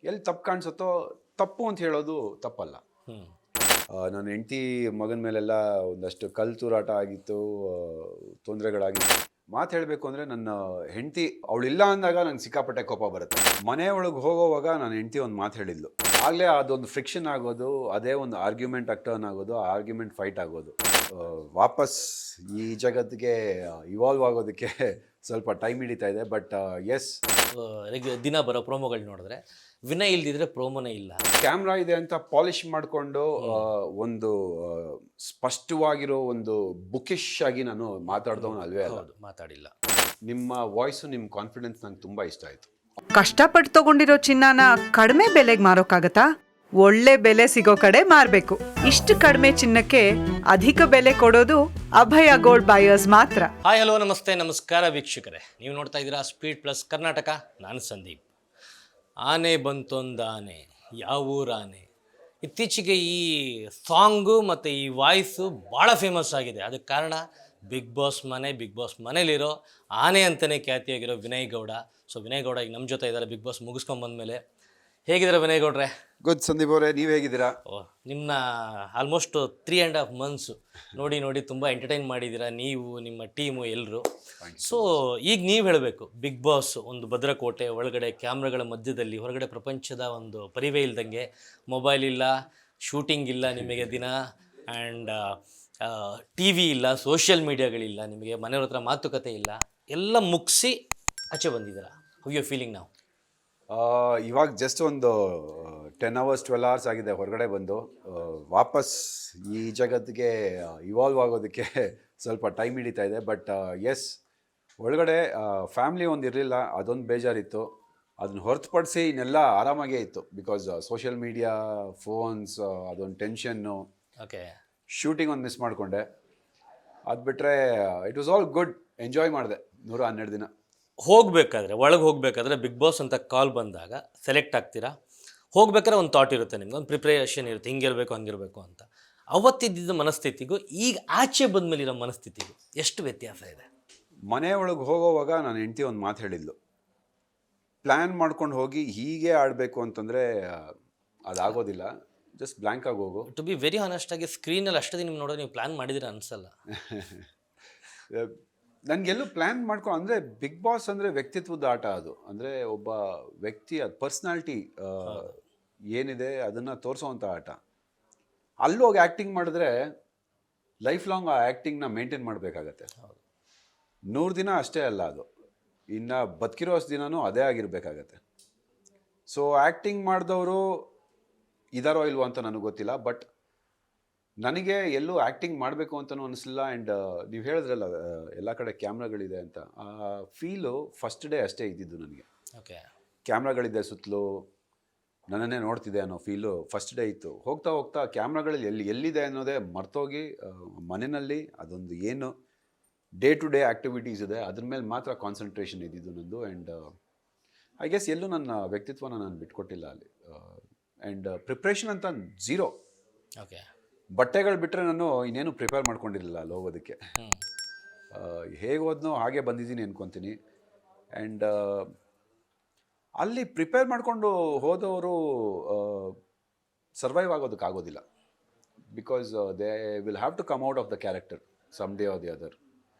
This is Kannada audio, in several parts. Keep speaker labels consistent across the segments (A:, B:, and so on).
A: ಎಲ್ಲಿ ತಪ್ಪು ಕಾಣಿಸುತ್ತೋ ತಪ್ಪು ಅಂತ ಹೇಳೋದು ತಪ್ಪಲ್ಲ.
B: ಹ್ಮ್
A: ನನ್ನ ಹೆಂಡತಿ ಮಗನ ಮೇಲೆಲ್ಲ ಒಂದಷ್ಟು ಕಲ್ಲು ತೂರಾಟ ಆಗಿತ್ತು, ತೊಂದರೆಗಳಾಗಿತ್ತು. ಮಾತು ಹೇಳಬೇಕು ಅಂದರೆ ನನ್ನ ಹೆಂಡತಿ ಅವಳಿಲ್ಲ ಅಂದಾಗ ನಂಗೆ ಸಿಕ್ಕಾಪಟ್ಟೆ ಕೋಪ ಬರುತ್ತೆ. ಮನೆ ಒಳಗೆ ಹೋಗೋವಾಗ ನನ್ನ ಹೆಂಡತಿ ಒಂದು ಮಾತು ಹೇಳಿದ್ಲು, ಆಗಲೇ ಅದೊಂದು ಫ್ರಿಕ್ಷನ್ ಆಗೋದು, ಅದೇ ಒಂದು ಆರ್ಗ್ಯುಮೆಂಟ್ ಟರ್ನ್ ಆಗೋದು, ಆರ್ಗ್ಯುಮೆಂಟ್ ಫೈಟ್ ಆಗೋದು. ವಾಪಸ್ ಈ ಜಗತ್ತಿಗೆ ಇವಾಲ್ವ್ ಆಗೋದಕ್ಕೆ ಸ್ವಲ್ಪ ಟೈಮ್ ಹಿಡಿತಾ ಇದೆ. ಬಟ್ ಎಸ್,
B: ದಿನ ಬರೋ ಪ್ರೋಮೋಗಳು ನೋಡಿದ್ರೆ ವಿನಯ್ ಇಲ್ದಿದ್ರೆ ಪ್ರೋಮೋನೇ ಇಲ್ಲ.
A: ಕ್ಯಾಮ್ರಾ ಇದೆ ಅಂತ ಪಾಲಿಶ್ ಮಾಡಿಕೊಂಡು ಒಂದು ಸ್ಪಷ್ಟವಾಗಿರೋ ಒಂದು ಬುಕಿಶ್ ಆಗಿ ನಾನು ಮಾತಾಡ್ದವನು ಅಲ್ವೇ ಅಲ್ಲ.
B: ಹೌದು, ಮಾತಾಡಿಲ್ಲ.
A: ನಿಮ್ಮ ವಾಯ್ಸು, ನಿಮ್ಮ ಕಾನ್ಫಿಡೆನ್ಸ್ ನಂಗೆ ತುಂಬ ಇಷ್ಟ ಆಯಿತು.
C: ಕಷ್ಟಪಟ್ಟು ತಗೊಂಡಿರೋ ಚಿನ್ನನ ಕಡಿಮೆ ಬೆಲೆಗೆ ಮಾರೋಕ್ಕಾಗತ್ತಾ? ಒಳ್ಳೆ ಬೆಲೆ ಸಿಗೋ ಕಡೆ ಮಾರಬೇಕು. ಇಷ್ಟು ಕಡಿಮೆ ಚಿನ್ನಕ್ಕೆ ಅಧಿಕ ಬೆಲೆ ಕೊಡೋದು ಅಭಯ ಗೋಲ್ಡ್ ಬಯರ್ಸ್ ಮಾತ್ರ.
B: ಹಾಯ್, ಹಲೋ, ನಮಸ್ತೆ, ನಮಸ್ಕಾರ ವೀಕ್ಷಕರೇ. ನೀವು ನೋಡ್ತಾ ಇದ್ದೀರಾ ಸ್ಪೀಡ್ ಪ್ಲಸ್ ಕರ್ನಾಟಕ. ನಾನು ಸಂದೀಪ್. ಆನೆ ಬಂತೊಂದು ಆನೆ, ಯಾವ ಊರ ಆನೆ. ಇತ್ತೀಚೆಗೆ ಈ ಸಾಂಗು ಮತ್ತು ಈ ವಾಯ್ಸು ಭಾಳ ಫೇಮಸ್ ಆಗಿದೆ. ಅದಕ್ಕೆ ಕಾರಣ ಬಿಗ್ ಬಾಸ್ ಮನೇಲಿರೋ ಆನೆ ಅಂತಲೇ ಖ್ಯಾತಿಯಾಗಿರೋ ವಿನಯ್ ಗೌಡ. ಸೊ ವಿನಯ್ ಗೌಡ ಈಗ ನಮ್ಮ ಜೊತೆ ಇದ್ದಾರೆ, ಬಿಗ್ ಬಾಸ್ ಮುಗಿಸ್ಕೊಂಬಂದಮೇಲೆ. ಹೇಗಿದ್ದಾರೆ ವಿನಯ್ ಗೌಡ್ರೆ?
A: ಗುಡ್ ಸಂದೀಪ್ ಅವರೇ, ನೀವು ಹೇಗಿದ್ದೀರಾ?
B: ನಿಮ್ಮನ್ನ ಆಲ್ಮೋಸ್ಟ್ 3.5 months ನೋಡಿ ತುಂಬ ಎಂಟರ್ಟೈನ್ ಮಾಡಿದ್ದೀರಾ, ನೀವು, ನಿಮ್ಮ ಟೀಮು, ಎಲ್ಲರೂ. ಸೊ ಈಗ ನೀವು ಹೇಳಬೇಕು, ಬಿಗ್ ಬಾಸ್ ಒಂದು ಭದ್ರಕೋಟೆ ಒಳಗಡೆ ಕ್ಯಾಮ್ರಾಗಳ ಮಧ್ಯದಲ್ಲಿ, ಹೊರಗಡೆ ಪ್ರಪಂಚದ ಒಂದು ಪರಿವೇ ಇಲ್ದಂಗೆ, ಮೊಬೈಲ್ ಇಲ್ಲ, ಶೂಟಿಂಗ್ ಇಲ್ಲ ನಿಮಗೆ ದಿನ, ಆ್ಯಂಡ್ ಟಿ ವಿ ಇಲ್ಲ, ಸೋಷಿಯಲ್ ಮೀಡಿಯಾಗಳಿಲ್ಲ ನಿಮಗೆ, ಮನೆಯವ್ರ ಹತ್ರ ಮಾತುಕತೆ ಇಲ್ಲ, ಎಲ್ಲ ಮುಗಿಸಿ ಆಚೆ ಬಂದಿದ್ದೀರಾ. ಹೌ ಯು ಫೀಲಿಂಗ್ ನಾವು?
A: ಇವಾಗ ಜಸ್ಟ್ ಒಂದು 10 hours 12 hours ಆಗಿದೆ ಹೊರಗಡೆ ಬಂದು. ವಾಪಸ್ ಈ ಜಗತ್ತಿಗೆ ಇವಾಲ್ವ್ ಆಗೋದಕ್ಕೆ ಸ್ವಲ್ಪ ಟೈಮ್ ಹಿಡಿತಾ ಇದೆ. ಬಟ್ ಎಸ್, ಒಳಗಡೆ ಫ್ಯಾಮ್ಲಿ ಒಂದು ಇರಲಿಲ್ಲ, ಅದೊಂದು ಬೇಜಾರಿತ್ತು. ಅದನ್ನ ಹೊರತುಪಡಿಸಿ ಇನ್ನೆಲ್ಲ ಆರಾಮಾಗೇ ಇತ್ತು. ಬಿಕಾಸ್ ಸೋಷಿಯಲ್ ಮೀಡಿಯಾ, ಫೋನ್ಸ್, ಅದೊಂದು ಟೆನ್ಷನ್ನು.
B: ಓಕೆ,
A: ಶೂಟಿಂಗ್ ಒಂದು ಮಿಸ್ ಮಾಡಿಕೊಂಡೆ. ಅದು ಬಿಟ್ಟರೆ it was all good. Enjoy ಮಾಡಿದೆ 112 ದಿನ.
B: ಒಳಗೆ ಹೋಗ್ಬೇಕಾದ್ರೆ ಬಿಗ್ ಬಾಸ್ ಅಂತ ಕಾಲ್ ಬಂದಾಗ ಸೆಲೆಕ್ಟ್ ಆಗ್ತೀರಾ. ಹೋಗ್ಬೇಕಾದ್ರೆ ಒಂದು ಥಾಟ್ ಇರುತ್ತೆ ನಿಮ್ಗೆ, ಒಂದು ಪ್ರಿಪ್ರೇಷನ್ ಇರುತ್ತೆ, ಹಿಂಗಿರಬೇಕು ಹಂಗಿರಬೇಕು ಅಂತ. ಅವತ್ತಿದ್ದ ಮನಸ್ಥಿತಿಗೂ ಈಗ ಆಚೆ ಬಂದಮೇಲೆ ಇರೋ ಮನಸ್ಥಿತಿಗೂ ಎಷ್ಟು ವ್ಯತ್ಯಾಸ ಇದೆ?
A: ಮನೆ ಒಳಗೆ ಹೋಗೋವಾಗ ನನ್ನ ಹೆಂಡತಿ ಒಂದು ಮಾತು ಹೇಳಿದ್ಲು, ಪ್ಲ್ಯಾನ್ ಮಾಡ್ಕೊಂಡು ಹೋಗಿ ಹೀಗೆ ಆಡಬೇಕು ಅಂತಂದರೆ ಅದಾಗೋದಿಲ್ಲ, ಜಸ್ಟ್ ಬ್ಲ್ಯಾಂಕ್ ಆಗಿ ಹೋಗು.
B: ಟು ಬಿ ವೆರಿ ಆನೆಸ್ಟ್ ಆಗಿ, ಸ್ಕ್ರೀನಲ್ಲಿ ಅಷ್ಟು ದಿನ ನೋಡೋ ನೀವು ಪ್ಲ್ಯಾನ್ ಮಾಡಿದಿರ ಅನ್ಸಲ್ಲ.
A: ನನಗೆಲ್ಲೂ ಪ್ಲ್ಯಾನ್ ಮಾಡ್ಕೊಂಡು, ಅಂದರೆ ಬಿಗ್ ಬಾಸ್ ಅಂದರೆ ವ್ಯಕ್ತಿತ್ವದ ಆಟ. ಅದು ಅಂದರೆ ಒಬ್ಬ ವ್ಯಕ್ತಿ, ಅದು ಪರ್ಸ್ನಾಲಿಟಿ ಏನಿದೆ ಅದನ್ನು ತೋರಿಸೋವಂಥ ಆಟ. ಅಲ್ಲೋಗಿ ಆ್ಯಕ್ಟಿಂಗ್ ಮಾಡಿದ್ರೆ ಲೈಫ್ ಲಾಂಗ್ ಆ ಆ್ಯಕ್ಟಿಂಗ್ನ ಮೇಂಟೈನ್ ಮಾಡಬೇಕಾಗತ್ತೆ. 100 ದಿನ ಅಷ್ಟೇ ಅಲ್ಲ, ಅದು ಇನ್ನು ಬದುಕಿರೋ ಅಷ್ಟು ದಿನವೂ ಅದೇ ಆಗಿರಬೇಕಾಗತ್ತೆ. ಸೊ ಆ್ಯಕ್ಟಿಂಗ್ ಮಾಡಿದವರು ಇದಾರೋ ಇಲ್ವೋ ಅಂತ ನನಗೆ ಗೊತ್ತಿಲ್ಲ. ಬಟ್ ನನಗೆ ಎಲ್ಲೂ ಆ್ಯಕ್ಟಿಂಗ್ ಮಾಡಬೇಕು ಅಂತಲೂ ಅನಿಸಲಿಲ್ಲ. ಆ್ಯಂಡ್ ನೀವು ಹೇಳಿದ್ರಲ್ಲ ಎಲ್ಲ ಕಡೆ ಕ್ಯಾಮ್ರಾಗಳಿದೆ ಅಂತ, ಆ ಫೀಲು ಫಸ್ಟ್ ಡೇ ಅಷ್ಟೇ ಇದ್ದಿದ್ದು ನನಗೆ.
B: ಓಕೆ,
A: ಕ್ಯಾಮ್ರಾಗಳಿದೆ ಸುತ್ತಲೂ, ನನ್ನನ್ನೇ ನೋಡ್ತಿದೆ ಅನ್ನೋ ಫೀಲು ಫಸ್ಟ್ ಡೇ ಇತ್ತು. ಹೋಗ್ತಾ ಹೋಗ್ತಾ ಕ್ಯಾಮ್ರಾಗಳಲ್ಲಿ ಎಲ್ಲಿದೆ ಅನ್ನೋದೇ ಮರ್ತೋಗಿ, ಮನೆಯಲ್ಲಿ ಅದೊಂದು ಏನು ಡೇ ಟು ಡೇ ಆ್ಯಕ್ಟಿವಿಟೀಸ್ ಇದೆ ಅದ್ರ ಮೇಲೆ ಮಾತ್ರ ಕಾನ್ಸಂಟ್ರೇಷನ್ ಇದ್ದಿದ್ದು ನಂದು. ಆ್ಯಂಡ್ ಐ ಗೆಸ್ ಎಲ್ಲೂ ನನ್ನ ವ್ಯಕ್ತಿತ್ವನ ನಾನು ಬಿಟ್ಕೊಟ್ಟಿಲ್ಲ ಅಲ್ಲಿ. ಆ್ಯಂಡ್ ಪ್ರಿಪ್ರೇಷನ್ ಅಂತ ಝೀರೋ.
B: ಓಕೆ,
A: ಬಟ್ಟೆಗಳು ಬಿಟ್ಟರೆ ನಾನು ಇನ್ನೇನು ಪ್ರಿಪೇರ್ ಮಾಡ್ಕೊಂಡಿರಲಿಲ್ಲ ಅಲ್ಲಿ ಹೋಗೋದಕ್ಕೆ. ಹೇಗೆ ಹೋದ್ನೋ ಹಾಗೆ ಬಂದಿದ್ದೀನಿ ಅನ್ಕೊತೀನಿ. ಆ್ಯಂಡ್ ಅಲ್ಲಿ ಪ್ರಿಪೇರ್ ಮಾಡಿಕೊಂಡು ಹೋದವರು ಸರ್ವೈವ್ ಆಗೋದಕ್ಕಾಗೋದಿಲ್ಲ. Because they will have to come out of the character some day or the other.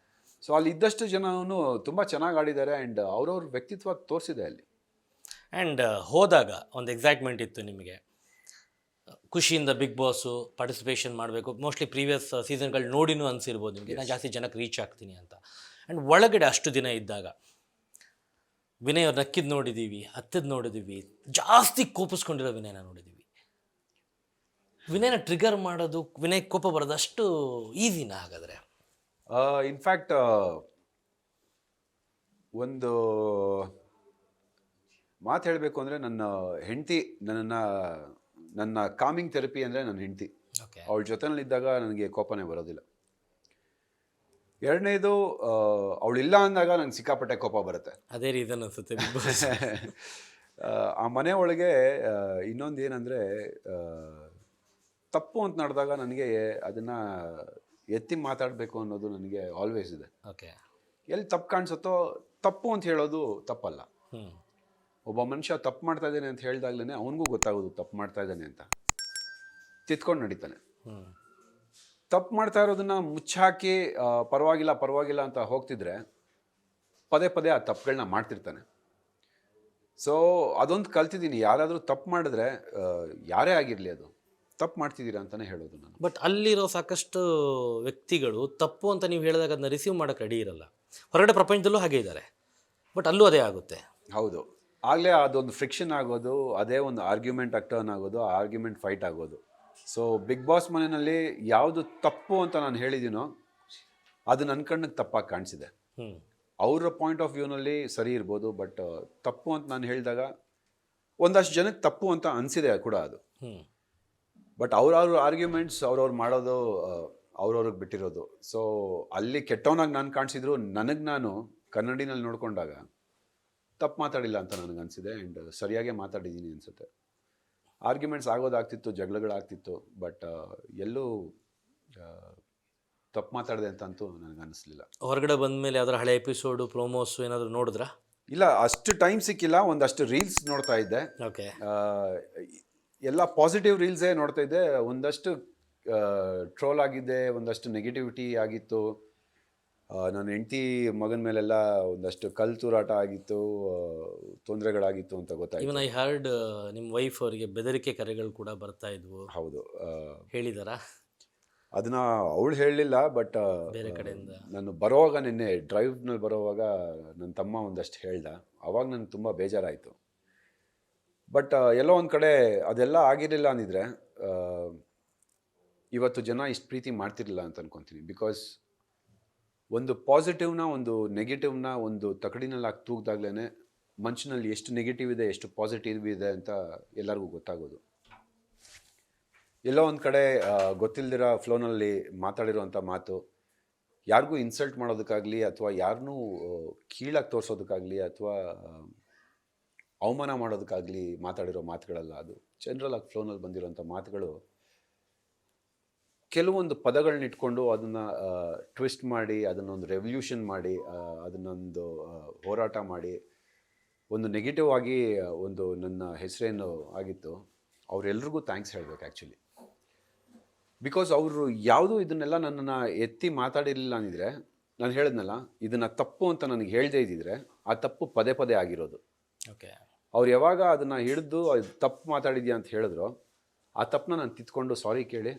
A: So ಅಲ್ಲಿ ಇದ್ದಷ್ಟು ಜನನು ತುಂಬ ಚೆನ್ನಾಗಿ ಆಡಿದ್ದಾರೆ. ಆ್ಯಂಡ್ ಅವ್ರವ್ರ ವ್ಯಕ್ತಿತ್ವ ತೋರಿಸಿದೆ ಅಲ್ಲಿ.
B: ಆ್ಯಂಡ್ ಹೋದಾಗ ಒಂದು ಎಕ್ಸೈಟ್ಮೆಂಟ್ ಇತ್ತು ನಿಮಗೆ, ಖುಷಿಯಿಂದ ಬಿಗ್ ಬಾಸು ಪಾರ್ಟಿಸಿಪೇಷನ್ ಮಾಡಬೇಕು. ಮೋಸ್ಟ್ಲಿ ಪ್ರೀವಿಯಸ್ ಸೀಸನ್ಗಳು ನೋಡಿನೂ ಅನಿಸಿರ್ಬೋದು ನಿಮಗೆ, ನಾನು ಜಾಸ್ತಿ ಜನಕ್ಕೆ ರೀಚ್ ಆಗ್ತೀನಿ ಅಂತ. ಆ್ಯಂಡ್ ಒಳಗಡೆ ಅಷ್ಟು ದಿನ ಇದ್ದಾಗ ವಿನಯ್ ಅವ್ರು ನಕ್ಕಿದ್ದು ನೋಡಿದ್ದೀವಿ, ಹತ್ತದ್ದು ನೋಡಿದ್ದೀವಿ, ಜಾಸ್ತಿ ಕೋಪಿಸ್ಕೊಂಡಿರೋ ವಿನಯನ ನೋಡಿದ್ದೀವಿ. ವಿನಯನ ಟ್ರಿಗರ್ ಮಾಡೋದು, ವಿನಯ್ ಕೋಪ ಬರೋದು ಅಷ್ಟು ಈಸಿನಾ ಹಾಗಾದರೆ?
A: ಇನ್ಫ್ಯಾಕ್ಟ್ ಒಂದು ಮಾತು ಹೇಳಬೇಕು ಅಂದರೆ, ನನ್ನ ಹೆಂಡತಿ ನನ್ನ ಕಾಮಿಂಗ್ ಥೆರಪಿ ಅಂದರೆ ನನ್ನ ಹೆಂಡತಿ.
B: ಓಕೆ,
A: ಅವಳ ಜೊತೆನಲ್ಲಿದ್ದಾಗ ನನಗೆ ಕೋಪನೇ ಬರೋದಿಲ್ಲ. ಎರಡನೇದು, ಅವಳಿಲ್ಲ ಅಂದಾಗ ನನಗೆ ಸಿಕ್ಕಾಪಟ್ಟೆ ಕೋಪ ಬರುತ್ತೆ.
B: ಅದೇ ರೀಸನ್ ಅನಿಸುತ್ತೆ ಬಿಗ್ ಬಾಸ್.
A: ಆ ಮನೆ ಒಳಗೆ ಇನ್ನೊಂದು ಏನಂದರೆ, ತಪ್ಪು ಅಂತ ನಡೆದಾಗ ನನಗೆ ಅದನ್ನು ಎತ್ತಿ ಮಾತಾಡಬೇಕು ಅನ್ನೋದು ನನಗೆ ಆಲ್ವೇಸ್ ಇದೆ.
B: ಓಕೆ,
A: ಎಲ್ಲಿ ತಪ್ಪು ಕಾಣಿಸುತ್ತೋ ತಪ್ಪು ಅಂತ ಹೇಳೋದು ತಪ್ಪಲ್ಲ. ಒಬ್ಬ ಮನುಷ್ಯ ತಪ್ಪು ಮಾಡ್ತಾ ಇದ್ದಾನೆ ಅಂತ ಹೇಳ್ದಾಗ್ಲೇ ಅವನಿಗೂ ಗೊತ್ತಾಗೋದು ತಪ್ಪು ಮಾಡ್ತಾ ಇದ್ದಾನೆ ಅಂತ. ತಿತ್ಕೊಂಡು ನಡೀತಾನೆ. ತಪ್ಪು ಮಾಡ್ತಾ ಇರೋದನ್ನ ಮುಚ್ಚಾಕಿ ಪರವಾಗಿಲ್ಲ ಅಂತ ಹೋಗ್ತಿದ್ರೆ ಪದೇ ಪದೇ ಆ ತಪ್ಪುಗಳನ್ನ ಮಾಡ್ತಿರ್ತಾನೆ. ಸೊ ಅದೊಂದು ಕಲ್ತಿದ್ದೀನಿ, ಯಾರಾದರೂ ತಪ್ಪು ಮಾಡಿದ್ರೆ ಯಾರೇ ಆಗಿರಲಿ ಅದು ತಪ್ಪು ಮಾಡ್ತಿದ್ದೀರಾ ಅಂತಲೇ ಹೇಳೋದು ನಾನು.
B: ಬಟ್ ಅಲ್ಲಿರೋ ಸಾಕಷ್ಟು ವ್ಯಕ್ತಿಗಳು ತಪ್ಪು ಅಂತ ನೀವು ಹೇಳಿದಾಗ ಅದನ್ನ ರಿಸೀವ್ ಮಾಡೋಕ್ಕೆ ರೆಡಿ ಇರಲ್ಲ. ಹೊರಗಡೆ ಪ್ರಪಂಚದಲ್ಲೂ ಹಾಗೆ ಇದ್ದಾರೆ, ಬಟ್ ಅಲ್ಲೂ ಅದೇ ಆಗುತ್ತೆ.
A: ಹೌದು, ಆಗಲೇ ಅದೊಂದು ಫ್ರಿಕ್ಷನ್ ಆಗೋದು, ಅದೇ ಒಂದು ಆರ್ಗ್ಯುಮೆಂಟ್ ಟರ್ನ್ ಆಗೋದು, ಆ ಆರ್ಗ್ಯುಮೆಂಟ್ ಫೈಟ್ ಆಗೋದು. ಸೊ ಬಿಗ್ ಬಾಸ್ ಮನೆಯಲ್ಲಿ ಯಾವುದು ತಪ್ಪು ಅಂತ ನಾನು ಹೇಳಿದ್ದೀನೋ ಅದು ನನ್ನ ಕಣ್ಣಿಗೆ ತಪ್ಪಾಗಿ ಕಾಣಿಸಿದೆ. ಅವರ ಪಾಯಿಂಟ್ ಆಫ್ ವ್ಯೂನಲ್ಲಿ ಸರಿ ಇರ್ಬೋದು, ಬಟ್ ತಪ್ಪು ಅಂತ ನಾನು ಹೇಳಿದಾಗ ಒಂದಷ್ಟು ಜನಕ್ಕೆ ತಪ್ಪು ಅಂತ ಅನಿಸಿದೆ ಕೂಡ ಅದು. ಬಟ್ ಅವ್ರವ್ರ ಆರ್ಗ್ಯುಮೆಂಟ್ಸ್ ಅವ್ರವ್ರು ಮಾಡೋದು ಅವ್ರವ್ರಿಗೆ ಬಿಟ್ಟಿರೋದು. ಸೊ ಅಲ್ಲಿ ಕೆಟ್ಟವನಾಗಿ ನಾನು ಕಾಣಿಸಿದ್ರು ನನಗೆ ನಾನು ಕನ್ನಡಿನಲ್ಲಿ ನೋಡ್ಕೊಂಡಾಗ ತಪ್ಪು ಮಾತಾಡಿಲ್ಲ ಅಂತ ನನಗೆ ಅನಿಸಿದೆ. ಆ್ಯಂಡ್ ಸರಿಯಾಗೇ ಮಾತಾಡಿದ್ದೀನಿ ಅನಿಸುತ್ತೆ. ಆರ್ಗ್ಯುಮೆಂಟ್ಸ್ ಆಗೋದಾಗ್ತಿತ್ತು, ಜಗಳಗಳಾಗ್ತಿತ್ತು, ಬಟ್ ಎಲ್ಲೂ ತಪ್ಪು ಮಾತಾಡಿದೆ ಅಂತಂತೂ ನನಗೆ ಅನಿಸ್ಲಿಲ್ಲ.
B: ಹೊರಗಡೆ ಬಂದ ಮೇಲೆ ಅದರ ಹಳೆ ಎಪಿಸೋಡು ಪ್ರೋಮೋಸು ಏನಾದರೂ ನೋಡಿದ್ರಾ?
A: ಇಲ್ಲ, ಅಷ್ಟು ಟೈಮ್ ಸಿಕ್ಕಿಲ್ಲ. ಒಂದಷ್ಟು ರೀಲ್ಸ್ ನೋಡ್ತಾ ಇದ್ದೆ.
B: ಓಕೆ.
A: ಎಲ್ಲ ಪಾಸಿಟಿವ್ ರೀಲ್ಸೇ ನೋಡ್ತಾ ಇದ್ದೆ. ಒಂದಷ್ಟು ಟ್ರೋಲ್ ಆಗಿದ್ದೆ, ಒಂದಷ್ಟು ನೆಗೆಟಿವಿಟಿ ಆಗಿತ್ತು. ನನ್ನ ಹೆಂಡತಿ ಮಗನ ಮೇಲೆಲ್ಲ ಒಂದಷ್ಟು ಕಲ್ಲು ತೂರಾಟ ಆಗಿತ್ತು, ತೊಂದರೆಗಳಾಗಿತ್ತು ಅಂತ ಗೊತ್ತಾಯ್ತು.
B: ಇವನ್ ಐ ಹರ್ಡ್ ನಿಮ್ಮ ವೈಫ್ ಅವರಿಗೆ ಬೆದರಿಕೆ ಕರೆಗಳು ಕೂಡ ಬರ್ತಾ ಇದ್ವು.
A: ಹೌದು,
B: ಹೇಳಿದಾರಾ?
A: ಅದನ್ನ ಅವಳು ಹೇಳಲಿಲ್ಲ, ಬಟ್
B: ಬೇರೆ ಕಡೆಯಿಂದ
A: ನಾನು ಬರೋವಾಗ ನಿನ್ನೆ ಡ್ರೈವ್ನಲ್ಲಿ ಬರೋವಾಗ ನನ್ನ ತಮ್ಮ ಒಂದಷ್ಟು ಹೇಳ್ದ. ಅವಾಗ ನನಗೆ ತುಂಬ ಬೇಜಾರಾಯಿತು. ಬಟ್ ಎಲ್ಲೋ ಒಂದು ಕಡೆ ಅದೆಲ್ಲ ಆಗಿರಲಿಲ್ಲ ಅಂದಿದ್ರೆ ಇವತ್ತು ಜನ ಇಷ್ಟು ಪ್ರೀತಿ ಮಾಡ್ತಿರಲಿಲ್ಲ ಅಂತ ಅನ್ಕೊತೀನಿ. ಬಿಕಾಸ್ ಒಂದು ಪಾಸಿಟಿವ್ನ ಒಂದು ನೆಗೆಟಿವ್ನ ಒಂದು ತಕಡಿನಲ್ಲಿ ಹಾಕಿ ತೂಗ್ದಾಗ್ಲೇ ಮನುಷ್ಯನಲ್ಲಿ ಎಷ್ಟು ನೆಗೆಟಿವ್ ಇದೆ, ಎಷ್ಟು ಪಾಸಿಟಿವ್ ಇದೆ ಅಂತ ಎಲ್ಲರಿಗೂ ಗೊತ್ತಾಗೋದು. ಎಲ್ಲೋ ಒಂದು ಕಡೆ ಗೊತ್ತಿಲ್ದಿರೋ ಫ್ಲೋನಲ್ಲಿ ಮಾತಾಡಿರೋವಂಥ ಮಾತು ಯಾರಿಗೂ ಇನ್ಸಲ್ಟ್ ಮಾಡೋದಕ್ಕಾಗಲಿ ಅಥವಾ ಯಾರನ್ನೂ ಕೀಳಾಗಿ ತೋರಿಸೋದಕ್ಕಾಗಲಿ ಅಥವಾ ಅವಮಾನ ಮಾಡೋದಕ್ಕಾಗಲಿ ಮಾತಾಡಿರೋ ಮಾತುಗಳಲ್ಲ. ಅದು ಜನರಲ್ ಆಗಿ ಫ್ಲೋನಲ್ಲಿ ಬಂದಿರೋಂಥ ಮಾತುಗಳು. ಕೆಲವೊಂದು ಪದಗಳನ್ನ ಇಟ್ಕೊಂಡು ಅದನ್ನು ಟ್ವಿಸ್ಟ್ ಮಾಡಿ, ಅದನ್ನೊಂದು ರೆವಲ್ಯೂಷನ್ ಮಾಡಿ, ಅದನ್ನೊಂದು ಹೋರಾಟ ಮಾಡಿ ಒಂದು ನೆಗೆಟಿವ್ ಆಗಿ ಒಂದು ನನ್ನ ಹೆಸರೇನು ಆಗಿತ್ತು ಅವರೆಲ್ರಿಗೂ ಥ್ಯಾಂಕ್ಸ್ ಹೇಳಬೇಕು ಆ್ಯಕ್ಚುಲಿ. ಬಿಕಾಸ್ ಅವರು ಯಾವುದೂ ಇದನ್ನೆಲ್ಲ ನನ್ನನ್ನು ಎತ್ತಿ ಮಾತಾಡಿರಲಿಲ್ಲ ಅಂದಿದ್ರೆ, ನಾನು ಹೇಳಿದ್ನಲ್ಲ ಇದನ್ನು ತಪ್ಪು ಅಂತ ನನಗೆ ಹೇಳದೇ ಇದ್ದಿದ್ರೆ ಆ ತಪ್ಪು ಪದೇ ಪದೇ ಆಗಿರೋದು.
B: ಓಕೆ. ಅವ್ರು
A: ಯಾವಾಗ ಅದನ್ನು ಹಿಡಿದು ಅದು ತಪ್ಪು ಮಾತಾಡಿದ್ಯಾ ಅಂತ ಹೇಳಿದ್ರು, ಆ ತಪ್ಪನ್ನ ನಾನು ತಿದ್ಕೊಂಡು ಸಾರಿ ಕೇಳಿ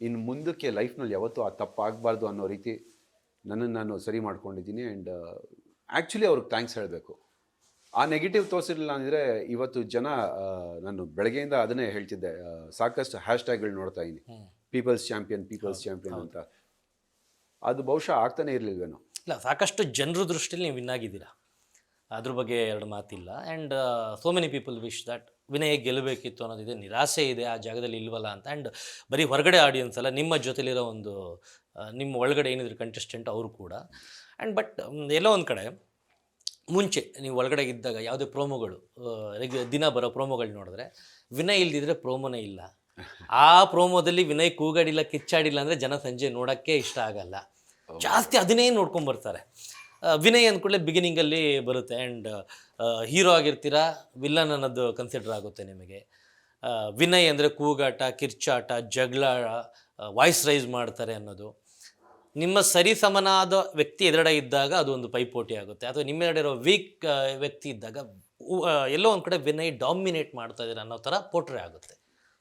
A: ಇನ್ನು ಮುಂದಕ್ಕೆ ಲೈಫ್ನಲ್ಲಿ ಯಾವತ್ತೂ ಆ ತಪ್ಪು ಆಗಬಾರ್ದು ಅನ್ನೋ ರೀತಿ ನನ್ನನ್ನು ನಾನು ಸರಿ ಮಾಡ್ಕೊಂಡಿದ್ದೀನಿ. ಆ್ಯಂಡ್ ಆ್ಯಕ್ಚುಲಿ ಅವ್ರಿಗೆ ಥ್ಯಾಂಕ್ಸ್ ಹೇಳಬೇಕು. ಆ ನೆಗೆಟಿವ್ ತೋರಿಸಿರಲಿಲ್ಲ ಅಂದರೆ ಇವತ್ತು ಜನ, ನಾನು ಬೆಳಗ್ಗೆಯಿಂದ ಅದನ್ನೇ ಹೇಳ್ತಿದ್ದೆ, ಸಾಕಷ್ಟು ಹ್ಯಾಶ್ಟ್ಯಾಗ್ಗಳು ನೋಡ್ತಾ ಇದ್ದೀನಿ, ಪೀಪಲ್ಸ್ ಚಾಂಪಿಯನ್ ಅಂತ. ಅದು ಬಹುಶಃ ಆಗ್ತಾನೆ ಇರಲಿಲ್ವೇನೋ.
B: ಇಲ್ಲ, ಸಾಕಷ್ಟು ಜನರ ದೃಷ್ಟಿಯಲ್ಲಿ ನೀವು ವಿನ್ ಆಗಿದ್ದೀರಾ, ಅದ್ರ ಬಗ್ಗೆ ಎರಡು ಮಾತಿಲ್ಲ. And so many people wish that Vinay ಗೆಲ್ಲಬೇಕಿತ್ತು ಅನ್ನೋದಿದೆ, ನಿರಾಸೆ ಇದೆ ಆ ಜಾಗದಲ್ಲಿ ಇಲ್ವಲ್ಲ ಅಂತ. ಆ್ಯಂಡ್ ಬರೀ ಹೊರಗಡೆ ಆಡಿಯನ್ಸ್ ಅಲ್ಲ, ನಿಮ್ಮ ಜೊತೆಲಿರೋ ಒಂದು ನಿಮ್ಮ ಒಳಗಡೆ ಏನಿದ್ರು ಕಂಟೆಸ್ಟೆಂಟ್ ಅವರು ಕೂಡ. ಆ್ಯಂಡ್ ಬಟ್ ಎಲ್ಲೋ ಒಂದು ಕಡೆ ಮುಂಚೆ ನೀವು ಒಳಗಡೆ ಇದ್ದಾಗ ಯಾವುದೇ ಪ್ರೋಮೋಗಳು ದಿನ ಬರೋ ಪ್ರೋಮೋಗಳು ನೋಡಿದ್ರೆ ವಿನಯ್ ಇಲ್ದಿದ್ರೆ ಪ್ರೋಮೋನೇ ಇಲ್ಲ. ಆ ಪ್ರೋಮೋದಲ್ಲಿ ವಿನಯ್ ಕೂಗಾಡಿಲ್ಲ, ಕಿಚ್ಚಾಡಿಲ್ಲ ಅಂದರೆ ಜನ ಸಂಜೆ ನೋಡೋಕ್ಕೆ ಇಷ್ಟ ಆಗಲ್ಲ. ಜಾಸ್ತಿ ಅದನ್ನೇ ನೋಡ್ಕೊಂಬರ್ತಾರೆ. ವಿನಯ್ ಅಂದ್ಕೊಳ್ಳೆ ಬಿಗಿನಿಂಗಲ್ಲಿ ಬರುತ್ತೆ. ಆ್ಯಂಡ್ ಹೀರೋ ಆಗಿರ್ತೀರಾ, ವಿಲ್ಲನ್ ಅನ್ನೋದು ಕನ್ಸಿಡರ್ ಆಗುತ್ತೆ ನಿಮಗೆ. ವಿನಯ್ ಅಂದರೆ ಕೂಗಾಟ, ಕಿರ್ಚಾಟ, ಜಗಳ, ವಾಯ್ಸ್ ರೈಸ್ ಮಾಡ್ತಾರೆ ಅನ್ನೋದು. ನಿಮ್ಮ ಸರಿ ಸಮನಾದ ವ್ಯಕ್ತಿ ಎದುರುಗಡೆ ಇದ್ದಾಗ ಅದು ಒಂದು ಪೈಪೋಟಿ ಆಗುತ್ತೆ. ಅಥವಾ ನಿಮ್ಮ ಎದುರುಗಡೆ ಇರೋ ವೀಕ್ ವ್ಯಕ್ತಿ ಇದ್ದಾಗ ಎಲ್ಲೋ ಒಂದು ಕಡೆ ವಿನಯ್ ಡಾಮಿನೇಟ್ ಮಾಡ್ತಾ ಇದ್ದಾರೆ ಅನ್ನೋ ಥರ ಪೋಟ್ರೆ ಆಗುತ್ತೆ.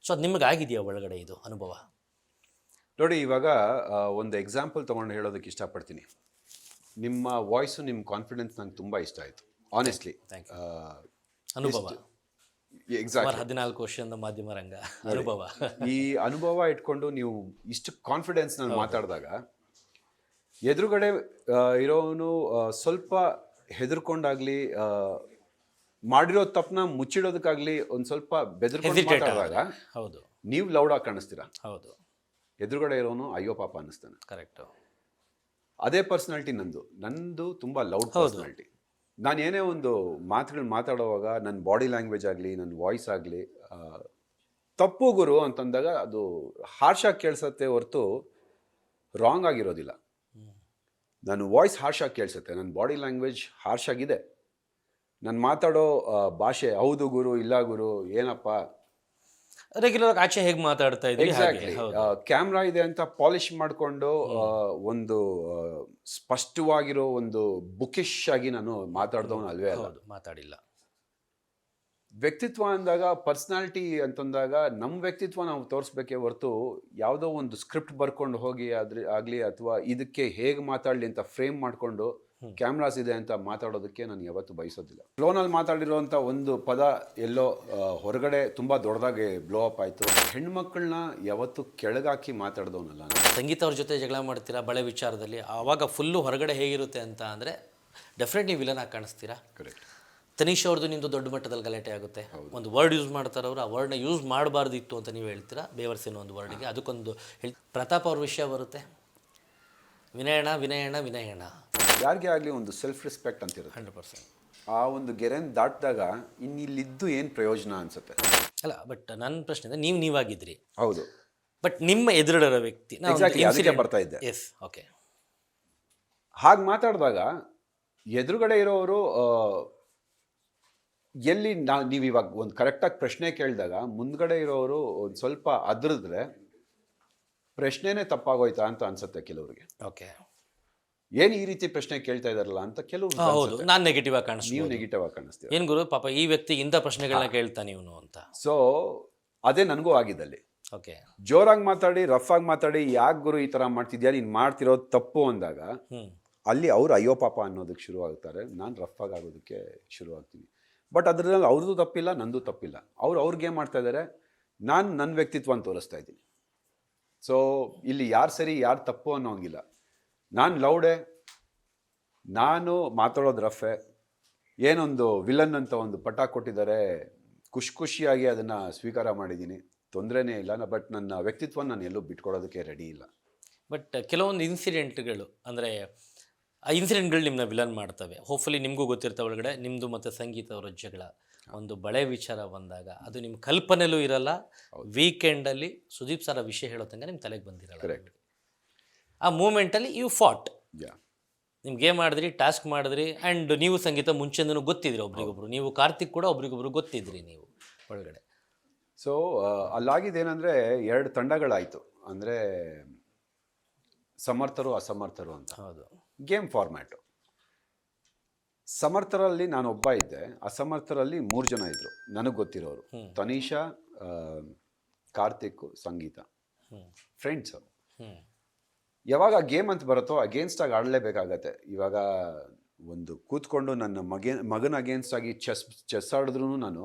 B: ಸೊ ಅದು ನಿಮಗೆ ಆಗಿದೆಯಾ ಒಳಗಡೆ ಇದು ಅನುಭವ?
A: ನೋಡಿ, ಇವಾಗ ಒಂದು ಎಕ್ಸಾಂಪಲ್ ತೊಗೊಂಡು ಹೇಳೋದಕ್ಕೆ ಇಷ್ಟಪಡ್ತೀನಿ. ನಿಮ್ಮ ವಾಯ್ಸು, ನಿಮ್ಮ ಕಾನ್ಫಿಡೆನ್ಸ್ ನಂಗೆ ತುಂಬ ಇಷ್ಟ ಆಯಿತು, ಆನೆಸ್ಟ್ಲಿ.
B: ಅನುಭವ
A: ಎಕ್ಸಾಕ್ಟ್
B: 14 ವರ್ಷದ ಮಾಧ್ಯಮ ರಂಗ ಅನುಭವ.
A: ಈ ಅನುಭವ ಇಟ್ಕೊಂಡು ನೀವು ಇಷ್ಟು ಕಾನ್ಫಿಡೆನ್ಸ್ ನಾನು ಮಾತಾಡಿದಾಗ ಎದುರುಗಡೆ ಇರೋನು ಸ್ವಲ್ಪ ಹೆದರ್ಕೊಂಡಾಗಲಿ, ಮಾಡಿರೋ ತಪ್ಪನ್ನ ಮುಚ್ಚಿಡೋದಕ್ಕಾಗಲಿ ಒಂದು ಸ್ವಲ್ಪ ಬೆದರ್ಕೊಂಡು ಮಾತಾಡಿದಾಗ
B: ಹೌದು,
A: ನೀವು ಲೌಡಾಗಿ ಕಾಣಿಸ್ತೀರಾ.
B: ಹೌದು,
A: ಎದುರುಗಡೆ ಇರೋನು ಅಯ್ಯೋ ಪಾಪ ಅನ್ನಿಸ್ತಾನೆ.
B: ಕರೆಕ್ಟು.
A: ಅದೇ ಪರ್ಸ್ನಾಲಿಟಿ ನಂದು ತುಂಬ ಲೌಡ್ ಪರ್ಸ್ನಾಲಿಟಿ. ನಾನು ಏನೇ ಒಂದು ಮಾತುಗಳು ಮಾತಾಡುವಾಗ ನನ್ನ ಬಾಡಿ ಲ್ಯಾಂಗ್ವೇಜ್ ಆಗಲಿ, ನನ್ನ ವಾಯ್ಸ್ ಆಗಲಿ ತಪ್ಪು ಗುರು ಅಂತಂದಾಗ ಅದು ಹಾರ್ಷಾಗಿ ಕೇಳಿಸತ್ತೆ ಹೊರತು ರಾಂಗ್ ಆಗಿರೋದಿಲ್ಲ. ನಾನು ವಾಯ್ಸ್ ಹಾರ್ಷಾಗಿ ಕೇಳಿಸುತ್ತೆ, ನನ್ನ ಬಾಡಿ ಲ್ಯಾಂಗ್ವೇಜ್ ಹಾರ್ಷಾಗಿದೆ, ನಾನು ಮಾತಾಡೋ ಭಾಷೆ ಹೌದು ಗುರು ಇಲ್ಲ ಗುರು ಏನಪ್ಪ
B: ರೆಗ್ಯುಲರ್ ಆಚೆ ಹೇಗೆ ಮಾತಾಡ್ತಾ ಇದ್ರಿ ಹಾಗೆ
A: ಎಕ್ಸಾಕ್ಟ್ಲಿ
B: ಹೌದು
A: ಕ್ಯಾಮ್ರಾ ಇದೆ ಅಂತ ಪಾಲಿಶ್ ಮಾಡಿಕೊಂಡು ಒಂದು ಸ್ಪಷ್ಟವಾಗಿರೋ ಒಂದು ಬುಕಿಶ್ ಆಗಿ ನಾನು ಮಾತಾಡ್ದವನು ಅಲ್ವೇ ಅಲ್ಲ.
B: ಹೌದು ಮಾತಾಡಿಲ್ಲ.
A: ವ್ಯಕ್ತಿತ್ವ ಅಂದಾಗ ಪರ್ಸ್ನಾಲಿಟಿ ಅಂತಂದಾಗ ನಮ್ಮ ವ್ಯಕ್ತಿತ್ವ ನಾವು ತೋರಿಸ್ಬೇಕೇ ಹೊರತು ಯಾವುದೋ ಒಂದು ಸ್ಕ್ರಿಪ್ಟ್ ಬರ್ಕೊಂಡು ಹೋಗಿ ಆಗಲಿ ಅಥವಾ ಇದಕ್ಕೆ ಹೇಗೆ ಮಾತಾಡಲಿ ಅಂತ ಫ್ರೇಮ್ ಮಾಡಿಕೊಂಡು ಕ್ಯಾಮ್ರಾಸ್ ಇದೆ ಅಂತ ಮಾತಾಡೋದಕ್ಕೆ ನಾನು ಯಾವತ್ತೂ ಬಯಸೋದಿಲ್ಲ. ಫ್ಲೋನಲ್ಲಿ ಮಾತಾಡಿರೋಂಥ ಒಂದು ಪದ ಎಲ್ಲೋ ಹೊರಗಡೆ ತುಂಬ ದೊಡ್ಡದಾಗಿ ಬ್ಲೋ ಅಪ್ ಆಯಿತು. ಹೆಣ್ಮಕ್ಳನ್ನ ಯಾವತ್ತೂ ಕೆಳಗಾಕಿ ಮಾತಾಡ್ದವನಲ್ಲ ನಾನು.
B: ಸಂಗೀತ ಅವ್ರ ಜೊತೆ ಜಗಳ ಮಾಡ್ತೀರಾ ಬಳೆ ವಿಚಾರದಲ್ಲಿ, ಆವಾಗ ಫುಲ್ಲು ಹೊರಗಡೆ ಹೇಗಿರುತ್ತೆ ಅಂತ ಅಂದರೆ ಡೆಫಿನೆಟ್ಲಿ ವಿಲನ್ ಆಗಿ ಕಾಣಿಸ್ತೀರಾ.
A: ಕರೆಕ್ಟ್.
B: ತನೀಶ್ ಅವ್ರದ್ದು ನಿಂದು ದೊಡ್ಡ ಮಟ್ಟದಲ್ಲಿ ಗಲಾಟೆ ಆಗುತ್ತೆ. ಒಂದು ವರ್ಡ್ ಯೂಸ್ ಮಾಡ್ತಾರೆ ಅವರು, ಆ ವರ್ಡ್ನ ಯೂಸ್ ಮಾಡಬಾರ್ದಿತ್ತು ಅಂತ ನೀವು ಹೇಳ್ತೀರಾ ಬೇವರ್ಸಿನ ಒಂದು ವರ್ಡಿಗೆ. ಅದಕ್ಕೊಂದು ಪ್ರತಾಪ್ ಅವ್ರ ವಿಷಯ ಬರುತ್ತೆ, ವಿನಯಣ ವಿನಯಣ ವಿನಯಣ.
A: ಯಾರಿಗೆ ಆಗಲಿ ಒಂದು ಸೆಲ್ಫ್ ರೆಸ್ಪೆಕ್ಟ್ ಅಂತಿರುತ್ತೆ.
B: 100%.
A: ಆ ಒಂದು ಗೆರೆನ್ ದಾಟಿದಾಗ ಇನ್ನಿಲ್ಲಿದ್ದು ಏನು ಪ್ರಯೋಜನ ಅನ್ಸುತ್ತೆ.
B: ಅಲ್ಲ ಬಟ್ ನನ್ನ ಪ್ರಶ್ನೆ ಅಂದರೆ ನೀವಾಗಿದ್ರಿ.
A: ಹೌದು.
B: ಬಟ್ ನಿಮ್ಮ ಎದುರುಡರ ವ್ಯಕ್ತಿ
A: ಅದಕ್ಕೆ ಬರ್ತಾ ಇದ್ದೆ.
B: Yes okay.
A: ಹಾಗೆ ಮಾತಾಡಿದಾಗ ಎದುರುಗಡೆ ಇರೋರು ಎಲ್ಲಿ ನೀವು ಇವಾಗ ಒಂದು ಕರೆಕ್ಟಾಗಿ ಪ್ರಶ್ನೆ ಕೇಳಿದಾಗ ಮುಂದ್ಗಡೆ ಇರೋರು ಒಂದು ಸ್ವಲ್ಪ ಅದ್ರಿದ್ರೆ ಪ್ರಶ್ನೆನೇ ತಪ್ಪಾಗೋಯ್ತಾ ಅಂತ ಅನ್ಸುತ್ತೆ ಕೆಲವರಿಗೆ.
B: ಓಕೆ.
A: ಏನು ಈ ರೀತಿ ಪ್ರಶ್ನೆ ಕೇಳ್ತಾ ಇದಾರಲ್ಲ ಅಂತ ಕೆಲವರು.
B: ಹೌದು, ನಾನು ನೆಗೆಟಿವ್ ಆಗಿ ಕಾಣಿಸ್ತೀನಿ,
A: ನೀವು ನೆಗೆಟಿವ್ ಆಗಿ ಕಾಣಿಸ್ತೀವಿ.
B: ಏನು ಗುರು ಪಾಪ ಈ ವ್ಯಕ್ತಿ ಇಂಥ ಪ್ರಶ್ನೆಗಳನ್ನ ಕೇಳ್ತಾನೆ ಇವನು ಅಂತ.
A: ಸೊ ಅದೇ ನನಗೂ ಆಗಿದ್ದಲ್ಲಿ.
B: ಓಕೆ.
A: ಜೋರಾಗಿ ಮಾತಾಡಿ ರಫ್ ಆಗಿ ಮಾತಾಡಿ ಯಾಕೆ ಗುರು ಈ ಥರ ಮಾಡ್ತಿದ್ಯಾ ನೀನು ಮಾಡ್ತಿರೋದು ತಪ್ಪು ಅಂದಾಗ ಅಲ್ಲಿ ಅವ್ರು ಅಯ್ಯೋ ಪಾಪ ಅನ್ನೋದಕ್ಕೆ ಶುರು ಆಗ್ತಾರೆ, ನಾನು ರಫ್ ಆಗಿ ಆಗೋದಕ್ಕೆ ಶುರು ಆಗ್ತೀನಿ. ಬಟ್ ಅದರಲ್ಲಿ ಅವ್ರದ್ದು ತಪ್ಪಿಲ್ಲ, ನಂದು ತಪ್ಪಿಲ್ಲ. ಅವ್ರಿಗೆ ಏನು ಮಾಡ್ತಾ ಇದ್ದಾರೆ, ನಾನು ನನ್ನ ವ್ಯಕ್ತಿತ್ವನ ತೋರಿಸ್ತಾ ಇದ್ದೀನಿ. ಸೊ ಇಲ್ಲಿ ಯಾರು ಸರಿ ಯಾರು ತಪ್ಪು ಅನ್ನೋಂಗಿಲ್ಲ. ನಾನು ಲೌಡೆ, ನಾನು ಮಾತಾಡೋದು ರಫೆ. ಏನೊಂದು ವಿಲನ್ ಅಂತ ಒಂದು ಪಟ ಕೊಟ್ಟಿದ್ದಾರೆ, ಖುಷಿಯಾಗಿ ಅದನ್ನು ಸ್ವೀಕಾರ ಮಾಡಿದ್ದೀನಿ, ತೊಂದರೆನೇ ಇಲ್ಲ. ಬಟ್ ನನ್ನ ವ್ಯಕ್ತಿತ್ವ ನಾನು ಎಲ್ಲೂ ಬಿಟ್ಕೊಡೋದಕ್ಕೆ ರೆಡಿ ಇಲ್ಲ.
B: ಬಟ್ ಕೆಲವೊಂದು ಇನ್ಸಿಡೆಂಟ್ಗಳು ಅಂದರೆ ಆ ಇನ್ಸಿಡೆಂಟ್ಗಳು ನಿಮ್ಮನ್ನ ವಿಲನ್ ಮಾಡ್ತವೆ. ಹೋಪ್ಫುಲಿ ನಿಮಗೂ ಗೊತ್ತಿರ್ತವೆ ಒಳಗಡೆ ನಿಮ್ಮದು ಮತ್ತು ಸಂಗೀತ ಅವರ ಜಗಳ, ಒಂದು ಬಳೆ ವಿಚಾರ ಬಂದಾಗ ಅದು ನಿಮ್ಮ ಕಲ್ಪನೆಯಲ್ಲೂ ಇರಲ್ಲ. ವೀಕೆಂಡಲ್ಲಿ ಸುದೀಪ್ ಸರ್ ವಿಷಯ ಹೇಳೋ ತನಕ ನಿಮ್ಮ ತಲೆಗೆ ಬಂದಿರಲ್ಲ.
A: ಕರೆಕ್ಟ್.
B: ಆ ಮೂಮೆಂಟಲ್ಲಿ ಯು ಫಾಟ್,
A: ಯಾ
B: ನಿಮ್ಗೆ ಗೇಮ್ ಮಾಡಿದ್ರಿ, ಟಾಸ್ಕ್ ಮಾಡಿದ್ರಿ. ಆ್ಯಂಡ್ ನೀವು ಸಂಗೀತ ಮುಂಚೆಂದೂ ಗೊತ್ತಿದ್ರಿ ಒಬ್ರಿಗೊಬ್ರು, ನೀವು ಕಾರ್ತಿಕ್ ಕೂಡ ಒಬ್ರಿಗೊಬ್ರು ಗೊತ್ತಿದ್ರಿ ನೀವು ಒಳಗಡೆ.
A: ಸೊ ಅಲ್ಲಾಗಿದ್ದೇನೆಂದರೆ 2 ತಂಡಗಳಾಯಿತು. ಅಂದರೆ ಸಮರ್ಥರು ಅಸಮರ್ಥರು ಅಂತ.
B: ಹೌದು.
A: Game format. ಸಮರ್ಥರಲ್ಲಿ ನಾನು ಒಬ್ಬ ಇದ್ದೆ, ಅಸಮರ್ಥರಲ್ಲಿ 3 ಜನ ಇದ್ದರು ನನಗೆ ಗೊತ್ತಿರೋರು. ತನೀಶಾ, ಕಾರ್ತಿಕ್, ಸಂಗೀತ, ಫ್ರೆಂಡ್ಸು. ಯಾವಾಗ ಗೇಮ್ ಅಂತ ಬರುತ್ತೋ ಅಗೇನ್ಸ್ಟಾಗಿ ಆಡಲೇಬೇಕಾಗತ್ತೆ. ಇವಾಗ ಒಂದು ಕೂತ್ಕೊಂಡು ನನ್ನ ಮಗನ ಅಗೇನ್ಸ್ಟಾಗಿ ಚೆಸ್ ಆಡಿದ್ರೂ ನಾನು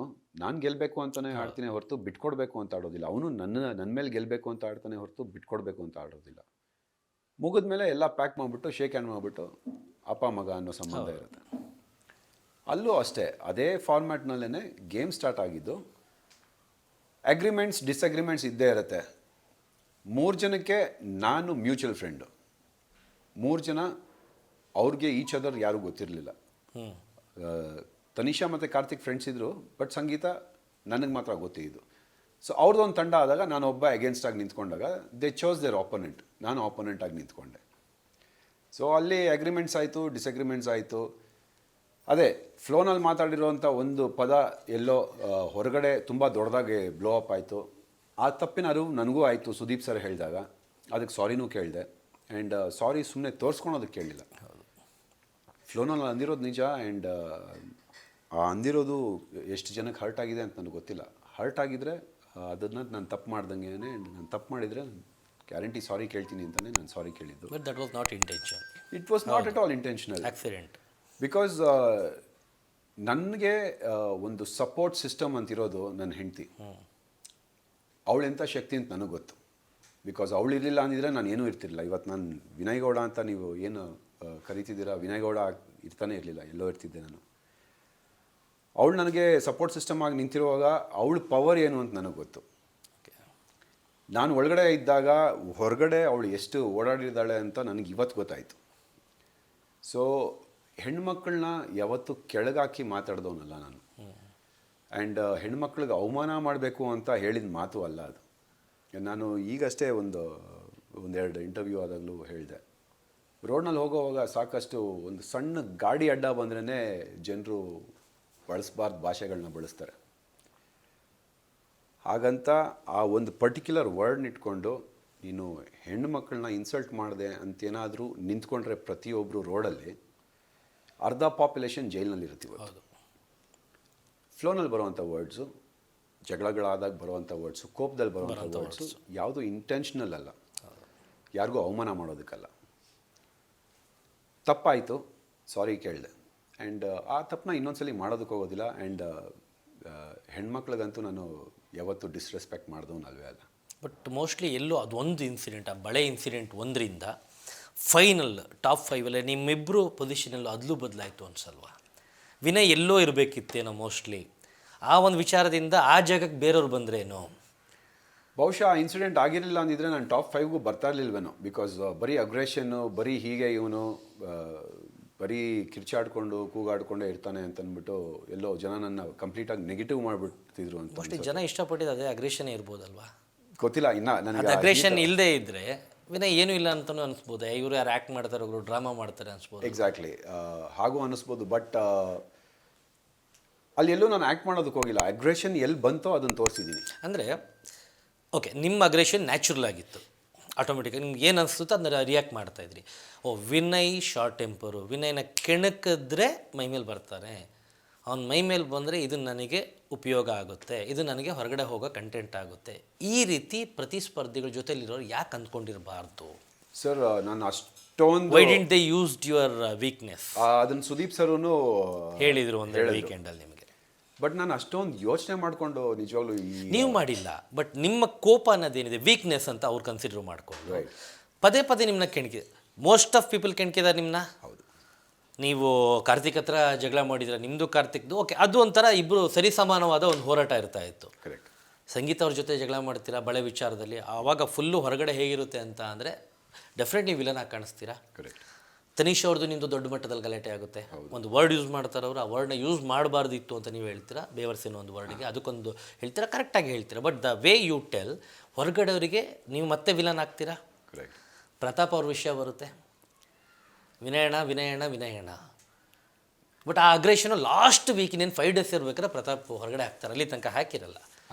A: ಗೆಲ್ಲಬೇಕು ಅಂತಲೇ ಆಡ್ತೀನಿ ಹೊರತು ಬಿಟ್ಕೊಡ್ಬೇಕು ಅಂತ ಆಡೋದಿಲ್ಲ. ಅವನು ನನ್ನ ಮೇಲೆ ಗೆಲ್ಲಬೇಕು ಅಂತ ಆಡ್ತಾನೆ ಹೊರತು ಬಿಟ್ಕೊಡ್ಬೇಕು ಅಂತ ಆಡೋದಿಲ್ಲ. ಮುಗಿದ ಮೇಲೆ ಎಲ್ಲ ಪ್ಯಾಕ್ ಮಾಡಿಬಿಟ್ಟು ಶೇಕ್ ಹ್ಯಾಂಡ್ ಮಾಡಿಬಿಟ್ಟು ಅಪ್ಪ ಮಗ ಅನ್ನೋ ಸಂಬಂಧ ಇರುತ್ತೆ. ಅಲ್ಲೂ ಅಷ್ಟೇ ಅದೇ ಫಾರ್ಮ್ಯಾಟ್ನಲ್ಲೇ ಗೇಮ್ ಸ್ಟಾರ್ಟ್ ಆಗಿದ್ದು. ಅಗ್ರಿಮೆಂಟ್ಸ್ ಡಿಸ್ಅಗ್ರಿಮೆಂಟ್ಸ್ ಇದ್ದೇ ಇರುತ್ತೆ. 3 ಜನಕ್ಕೆ ನಾನು ಮ್ಯೂಚುವಲ್ ಫ್ರೆಂಡು. 3 ಜನ ಅವ್ರಿಗೆ ಈಚ್ ಅದರ್ ಯಾರೂ ಗೊತ್ತಿರಲಿಲ್ಲ. ತನಿಷಾ ಮತ್ತು ಕಾರ್ತಿಕ್ ಫ್ರೆಂಡ್ಸ್ ಇದ್ದರು, ಬಟ್ ಸಂಗೀತ ನನಗೆ ಮಾತ್ರ ಗೊತ್ತಿದ್ದು. ಸೊ ಅವ್ರದ್ದೊಂದು ತಂಡ ಆದಾಗ ನಾನು ಒಬ್ಬ ಅಗೇನ್ಸ್ಟಾಗಿ ನಿಂತ್ಕೊಂಡಾಗ ದೇ ಚೋಸ್ ದೇರ್ ಆಪೋನೆಂಟ್, ನಾನು ಆಪೋನೆಂಟಾಗಿ ನಿಂತ್ಕೊಂಡೆ. ಸೊ ಅಲ್ಲಿ ಅಗ್ರಿಮೆಂಟ್ಸ್ ಆಯಿತು, ಡಿಸ್ಅಗ್ರಿಮೆಂಟ್ಸ್ ಆಯಿತು. ಅದೇ ಫ್ಲೋನಲ್ಲಿ ಮಾತಾಡಿರೋವಂಥ ಒಂದು ಪದ ಎಲ್ಲೋ ಹೊರಗಡೆ ತುಂಬ ದೊಡ್ಡದಾಗಿ ಬ್ಲೋ ಅಪ್ ಆಯಿತು. ಆ ತಪ್ಪಿನ ಅರಿವು ನನಗೂ ಆಯಿತು. ಸುದೀಪ್ ಸರ್ ಹೇಳಿದಾಗ ಅದಕ್ಕೆ ಸಾರಿನೂ ಕೇಳಿದೆ. ಆ್ಯಂಡ್ ಸಾರಿ ಸುಮ್ಮನೆ ತೋರಿಸ್ಕೊಳೋದಕ್ಕೆ ಕೇಳಲಿಲ್ಲ. ಫ್ಲೋನಲ್ಲಿ ಅಂದಿರೋದು ನಿಜ. ಆ್ಯಂಡ್ ಅಂದಿರೋದು ಎಷ್ಟು ಜನಕ್ಕೆ ಹರ್ಟ್ ಆಗಿದೆ ಅಂತ ನನಗೆ ಗೊತ್ತಿಲ್ಲ. ಹರ್ಟ್ ಆಗಿದ್ದರೆ ಅದನ್ನು ನಾನು ತಪ್ಪು ಮಾಡ್ದಂಗೆ, ಆ್ಯಂಡ್ ನಾನು ತಪ್ಪು ಮಾಡಿದರೆ ಗ್ಯಾರಂಟಿ ಸಾರಿ ಕೇಳ್ತೀನಿ ಅಂತಲೇ ನಾನು ಸಾರಿ ಕೇಳಿದ್ದು.
B: But that was not intention.
A: It was not at all intentional.
B: Accident.
A: Because ನನಗೆ ಒಂದು ಸಪೋರ್ಟ್ ಸಿಸ್ಟಮ್ ಅಂತಿರೋದು ನನ್ನ ಹೆಂಡತಿ. ಅವಳೆಂಥ ಶಕ್ತಿ ಅಂತ ನನಗೆ ಗೊತ್ತು. ಬಿಕಾಸ್ ಅವಳು ಇರಲಿಲ್ಲ ಅಂದಿದ್ರೆ ನಾನು ಏನೂ ಇರ್ತಿರಲಿಲ್ಲ. ಇವತ್ತು ನಾನು ವಿನಯ್ ಗೌಡ ಅಂತ ನೀವು ಏನು ಕರಿತಿದ್ದೀರಾ, ವಿನಯ್ ಗೌಡ ಇರ್ತಾನೆ ಇರಲಿಲ್ಲ, ಎಲ್ಲೋ ಇರ್ತಿದ್ದೆ ನಾನು. ಅವಳು ನನಗೆ ಸಪೋರ್ಟ್ ಸಿಸ್ಟಮ್ ಆಗಿ ನಿಂತಿರುವಾಗ ಅವಳ ಪವರ್ ಏನು ಅಂತ ನನಗೆ ಗೊತ್ತು. ನಾನು ಒಳಗಡೆ ಇದ್ದಾಗ ಹೊರಗಡೆ ಅವಳು ಎಷ್ಟು ಓಡಾಡಿದ್ದಾಳೆ ಅಂತ ನನಗೆ ಇವತ್ತು ಗೊತ್ತಾಯಿತು. ಸೊ ಹೆಣ್ಮಕ್ಳನ್ನ ಯಾವತ್ತೂ ಕೆಳಗಾಕಿ ಮಾತಾಡ್ದವನಲ್ಲ ನಾನು. ಆ್ಯಂಡ್ ಹೆಣ್ಮಕ್ಳಿಗೆ ಅವಮಾನ ಮಾಡಬೇಕು ಅಂತ ಹೇಳಿದ ಮಾತು ಅಲ್ಲ ಅದು. ನಾನು ಈಗಷ್ಟೇ ಒಂದೆರಡು ಇಂಟರ್ವ್ಯೂ ಆದಾಗಲೂ ಹೇಳಿದೆ. ರೋಡ್ನಲ್ಲಿ ಹೋಗೋವಾಗ ಸಾಕಷ್ಟು ಒಂದು ಸಣ್ಣ ಗಾಡಿ ಅಡ್ಡ ಬಂದ್ರೇ ಜನರು ಬಳಸಬಾರ್ದು ಭಾಷೆಗಳನ್ನ ಬಳಸ್ತಾರೆ. ಹಾಗಂತ ಆ ಒಂದು ಪರ್ಟಿಕ್ಯುಲರ್ ವರ್ಡ್ನ ಇಟ್ಕೊಂಡು ನೀನು ಹೆಣ್ಣು ಮಕ್ಕಳನ್ನ ಇನ್ಸಲ್ಟ್ ಮಾಡಿದೆ ಅಂತೇನಾದರೂ ನಿಂತ್ಕೊಂಡ್ರೆ ಪ್ರತಿಯೊಬ್ಬರು ರೋಡಲ್ಲಿ ಅರ್ಧ ಪಾಪ್ಯುಲೇಷನ್ ಜೈಲಿನಲ್ಲಿರ್ತೀವಿ. ಫ್ಲೋನಲ್ಲಿ ಬರುವಂಥ ವರ್ಡ್ಸು, ಜಗಳಗಳಾದಾಗ ಬರುವಂಥ ವರ್ಡ್ಸು, ಕೋಪದಲ್ಲಿ ಬರುವಂಥ ವರ್ಡ್ಸು ಯಾವುದು ಇಂಟೆನ್ಷನಲ್ ಅಲ್ಲ, ಯಾರಿಗೂ ಅವಮಾನ ಮಾಡೋದಕ್ಕಲ್ಲ. ತಪ್ಪಾಯಿತು, ಸಾರಿ ಕೇಳಿದೆ, ಆ್ಯಂಡ್ ಆ ತಪ್ಪನ್ನ ಇನ್ನೊಂದ್ಸಲಿ ಮಾಡೋದಕ್ಕೆ ಹೋಗೋದಿಲ್ಲ. ಆ್ಯಂಡ್ ಹೆಣ್ಮಕ್ಳಿಗಂತೂ ನಾನು ಯಾವತ್ತೂ ಡಿಸ್ರೆಸ್ಪೆಕ್ಟ್ ಮಾಡಿದವನಲ್ವೇ ಅಲ್ಲ.
B: ಬಟ್ ಮೋಸ್ಟ್ಲಿ ಎಲ್ಲೋ ಅದೊಂದು ಇನ್ಸಿಡೆಂಟ್, ಆ ಬಳೆ ಇನ್ಸಿಡೆಂಟ್ ಒಂದರಿಂದ ಫೈನಲ್ ಟಾಪ್ 5 ನಿಮ್ಮಿಬ್ಬರು ಪೊಸಿಷನಲ್ಲೂ ಅದಲು ಬದಲಾಯಿತು ಅನ್ಸಲ್ವಾ? ವಿನಯ್ ಎಲ್ಲೋ ಇರಬೇಕಿತ್ತೇನೋ ಮೋಸ್ಟ್ಲಿ. ಆ ಒಂದು ವಿಚಾರದಿಂದ ಆ ಜಾಗಕ್ಕೆ ಬೇರೆಯವ್ರು ಬಂದ್ರೇನೋ.
A: ಬಹುಶಃ ಆ ಇನ್ಸಿಡೆಂಟ್ ಆಗಿರಲಿಲ್ಲ ಅಂದಿದ್ರೆ ನಾನು ಟಾಪ್ 5ಗೂ ಬರ್ತಾ ಇರಲಿಲ್ವೇನೋ. ಬಿಕಾಸ್ ಬರೀ ಅಗ್ರೆಷನ್ನು, ಬರೀ ಹೀಗೆ ಇವನು ಬರೀ ಕಿರ್ಚಾಡ್ಕೊಂಡು ಕೂಗಾಡ್ಕೊಂಡೇ ಇರ್ತಾನೆ ಅಂತಂದ್ಬಿಟ್ಟು ಎಲ್ಲೋ ಜನ ನನ್ನ ಕಂಪ್ಲೀಟಾಗಿ ನೆಗೆಟಿವ್ ಮಾಡಿಬಿಡ್ತಿದ್ರು ಅಂತ.
B: ಮೋಸ್ಟ್ಲಿ ಜನ ಇಷ್ಟಪಟ್ಟಿದ್ದು ಅದೇ ಅಗ್ರೆಷನೇ ಇರ್ಬೋದಲ್ವಾ?
A: ಗೊತ್ತಿಲ್ಲ ಇನ್ನು ನನಗೆ.
B: ಅಗ್ರೆಷನ್ ಇಲ್ಲದೆ ಇದ್ದರೆ ವಿನಯ್ ಏನೂ ಇಲ್ಲ ಅಂತಲೂ ಅನಿಸ್ಬೋದು. ಇವರು ಯಾರು ಆ್ಯಕ್ಟ್ ಮಾಡ್ತಾರೆ, ಒಬ್ಬರು ಡ್ರಾಮಾ ಮಾಡ್ತಾರೆ ಅನಿಸ್ಬೋದು.
A: ಎಕ್ಸಾಕ್ಟ್ಲಿ, ಹಾಗೂ ಅನ್ನಿಸ್ಬೋದು. ಬಟ್ ಅಲ್ಲಿ ಎಲ್ಲೂ ನಾನು ಆ್ಯಕ್ಟ್ ಮಾಡೋದಕ್ಕೆ ಹೋಗಿಲ್ಲ. ಅಗ್ರೆಷನ್ ಎಲ್ಲಿ ಬಂತೋ ಅದನ್ನು ತೋರಿಸಿದ್ದೀನಿ.
B: ಅಂದರೆ ಓಕೆ, ನಿಮ್ಮ ಅಗ್ರೆಷನ್ ನ್ಯಾಚುರಲ್ ಆಗಿತ್ತು, ಆಟೋಮೆಟಿಕಾಗಿ ನಿಮ್ಗೆ ಏನು ಅನಿಸುತ್ತೋ ಅದನ್ನ ರಿಯಾಕ್ಟ್ ಮಾಡ್ತಾಯಿದ್ರಿ. ವಿನಯ್ ಶಾರ್ಟ್ ಟೆಂಪರು, ವಿನಯ್ನ ಕೆಣಕಿದ್ರೆ ಮೈ ಮೇಲೆ ಬರ್ತಾರೆ, ಅವ್ನ ಮೈ ಮೇಲೆ ಬಂದರೆ ಇದು ನನಗೆ ಉಪಯೋಗ ಆಗುತ್ತೆ, ಇದು ನನಗೆ ಹೊರಗಡೆ ಹೋಗೋ ಕಂಟೆಂಟ್ ಆಗುತ್ತೆ. ಈ ರೀತಿ ಪ್ರತಿಸ್ಪರ್ಧಿಗಳ ಜೊತೆಲಿರೋರು ಯಾಕೆ ಅಂದ್ಕೊಂಡಿರಬಾರ್ದು?
A: ಸರ್ ನಾನು ಅಷ್ಟೊಂದು
B: why did they used your weakness?
A: ಅದನ್ನು ಸುದೀಪ್ ಸರೂ
B: ಹೇಳಿದರು ಒಂದು ವೀಕೆಂಡಲ್ಲಿ ನಿಮಗೆ.
A: ಬಟ್ ನಾನು ಅಷ್ಟೊಂದು ಯೋಚನೆ ಮಾಡಿಕೊಂಡು ನಿಜವಾಗ್ಲೂ
B: ನೀವು ಮಾಡಿಲ್ಲ. ಬಟ್ ನಿಮ್ಮ ಕೋಪ ಅನ್ನೋದೇನಿದೆ ವೀಕ್ನೆಸ್ ಅಂತ ಅವ್ರು ಕನ್ಸಿಡರ್ ಮಾಡಿಕೊಂಡು ಪದೇ ಪದೇ ನಿಮ್ಮನ್ನ ಕೆಣಕಿದೆ. ಮೋಸ್ಟ್ ಆಫ್ ಪೀಪಲ್ ಕೆಣಕಿದ್ದಾರೆ ನಿಮ್ಮನ್ನ.
A: ಹೌದು.
B: ನೀವು ಕಾರ್ತಿಕ್ ಹತ್ರ ಜಗಳ ಮಾಡಿದ್ರೆ ನಿಮ್ಮದು ಕಾರ್ತಿಕ್ದು ಓಕೆ, ಅದು ಒಂಥರ ಇಬ್ಬರು ಸರಿಸಮಾನವಾದ ಒಂದು ಹೋರಾಟ ಇರ್ತಾ ಇತ್ತು.
A: ಕರೆಕ್ಟ್.
B: ಸಂಗೀತ ಅವ್ರ ಜೊತೆ ಜಗಳ ಮಾಡ್ತೀರಾ ಬಳೆ ವಿಚಾರದಲ್ಲಿ, ಆವಾಗ ಫುಲ್ಲು ಹೊರಗಡೆ ಹೇಗಿರುತ್ತೆ ಅಂತ ಅಂದರೆ ಡೆಫಿನೆಟ್ಲಿ ವಿಲನ್ ಆಗಿ ಕಾಣಿಸ್ತೀರಾ.
A: ಕರೆಕ್ಟ್.
B: ತನಿಷ್ ಅವ್ರದ್ದು ನಿಮ್ಮದು ದೊಡ್ಡ ಮಟ್ಟದಲ್ಲಿ ಗಲಾಟೆ ಆಗುತ್ತೆ. ಒಂದು ವರ್ಡ್ ಯೂಸ್ ಮಾಡ್ತಾರೆ ಅವರು, ಆ ವರ್ಡ್ನ ಯೂಸ್ ಮಾಡಬಾರ್ದಿತ್ತು ಅಂತ ನೀವು ಹೇಳ್ತೀರಾ. ಬೇವರ್ಸಿನ ಒಂದು ವರ್ಡಿಗೆ ಅದಕ್ಕೊಂದು ಹೇಳ್ತೀರಾ, ಕರೆಕ್ಟಾಗಿ ಹೇಳ್ತೀರಾ. But the way you tell ಹೊರಗಡೆಯವರಿಗೆ ನೀವು ಮತ್ತೆ ವಿಲನ್ ಆಗ್ತೀರಾ.
A: ಕರೆಕ್ಟ್.
B: ಪ್ರತಾಪ್ ಅವ್ರ ವಿಷಯ ಬರುತ್ತೆ, ವಿನಯಣ್ಣ ವಿನಯಣ್ಣ ವಿನಯಣ್ಣ. ಬಟ್ ಆ ಅಗ್ರೆಷನು ಲಾಸ್ಟ್ ವೀಕ್ ಇನ್ನೇನು 5 days ಇರ್ಬೇಕಾದ್ರೆ ಪ್ರತಾಪ್ ಹೊರಗಡೆ ಹಾಕ್ತಾರೆ. ಅಲ್ಲಿ ತನಕ ಹಾಕಿರಲ್ಲ,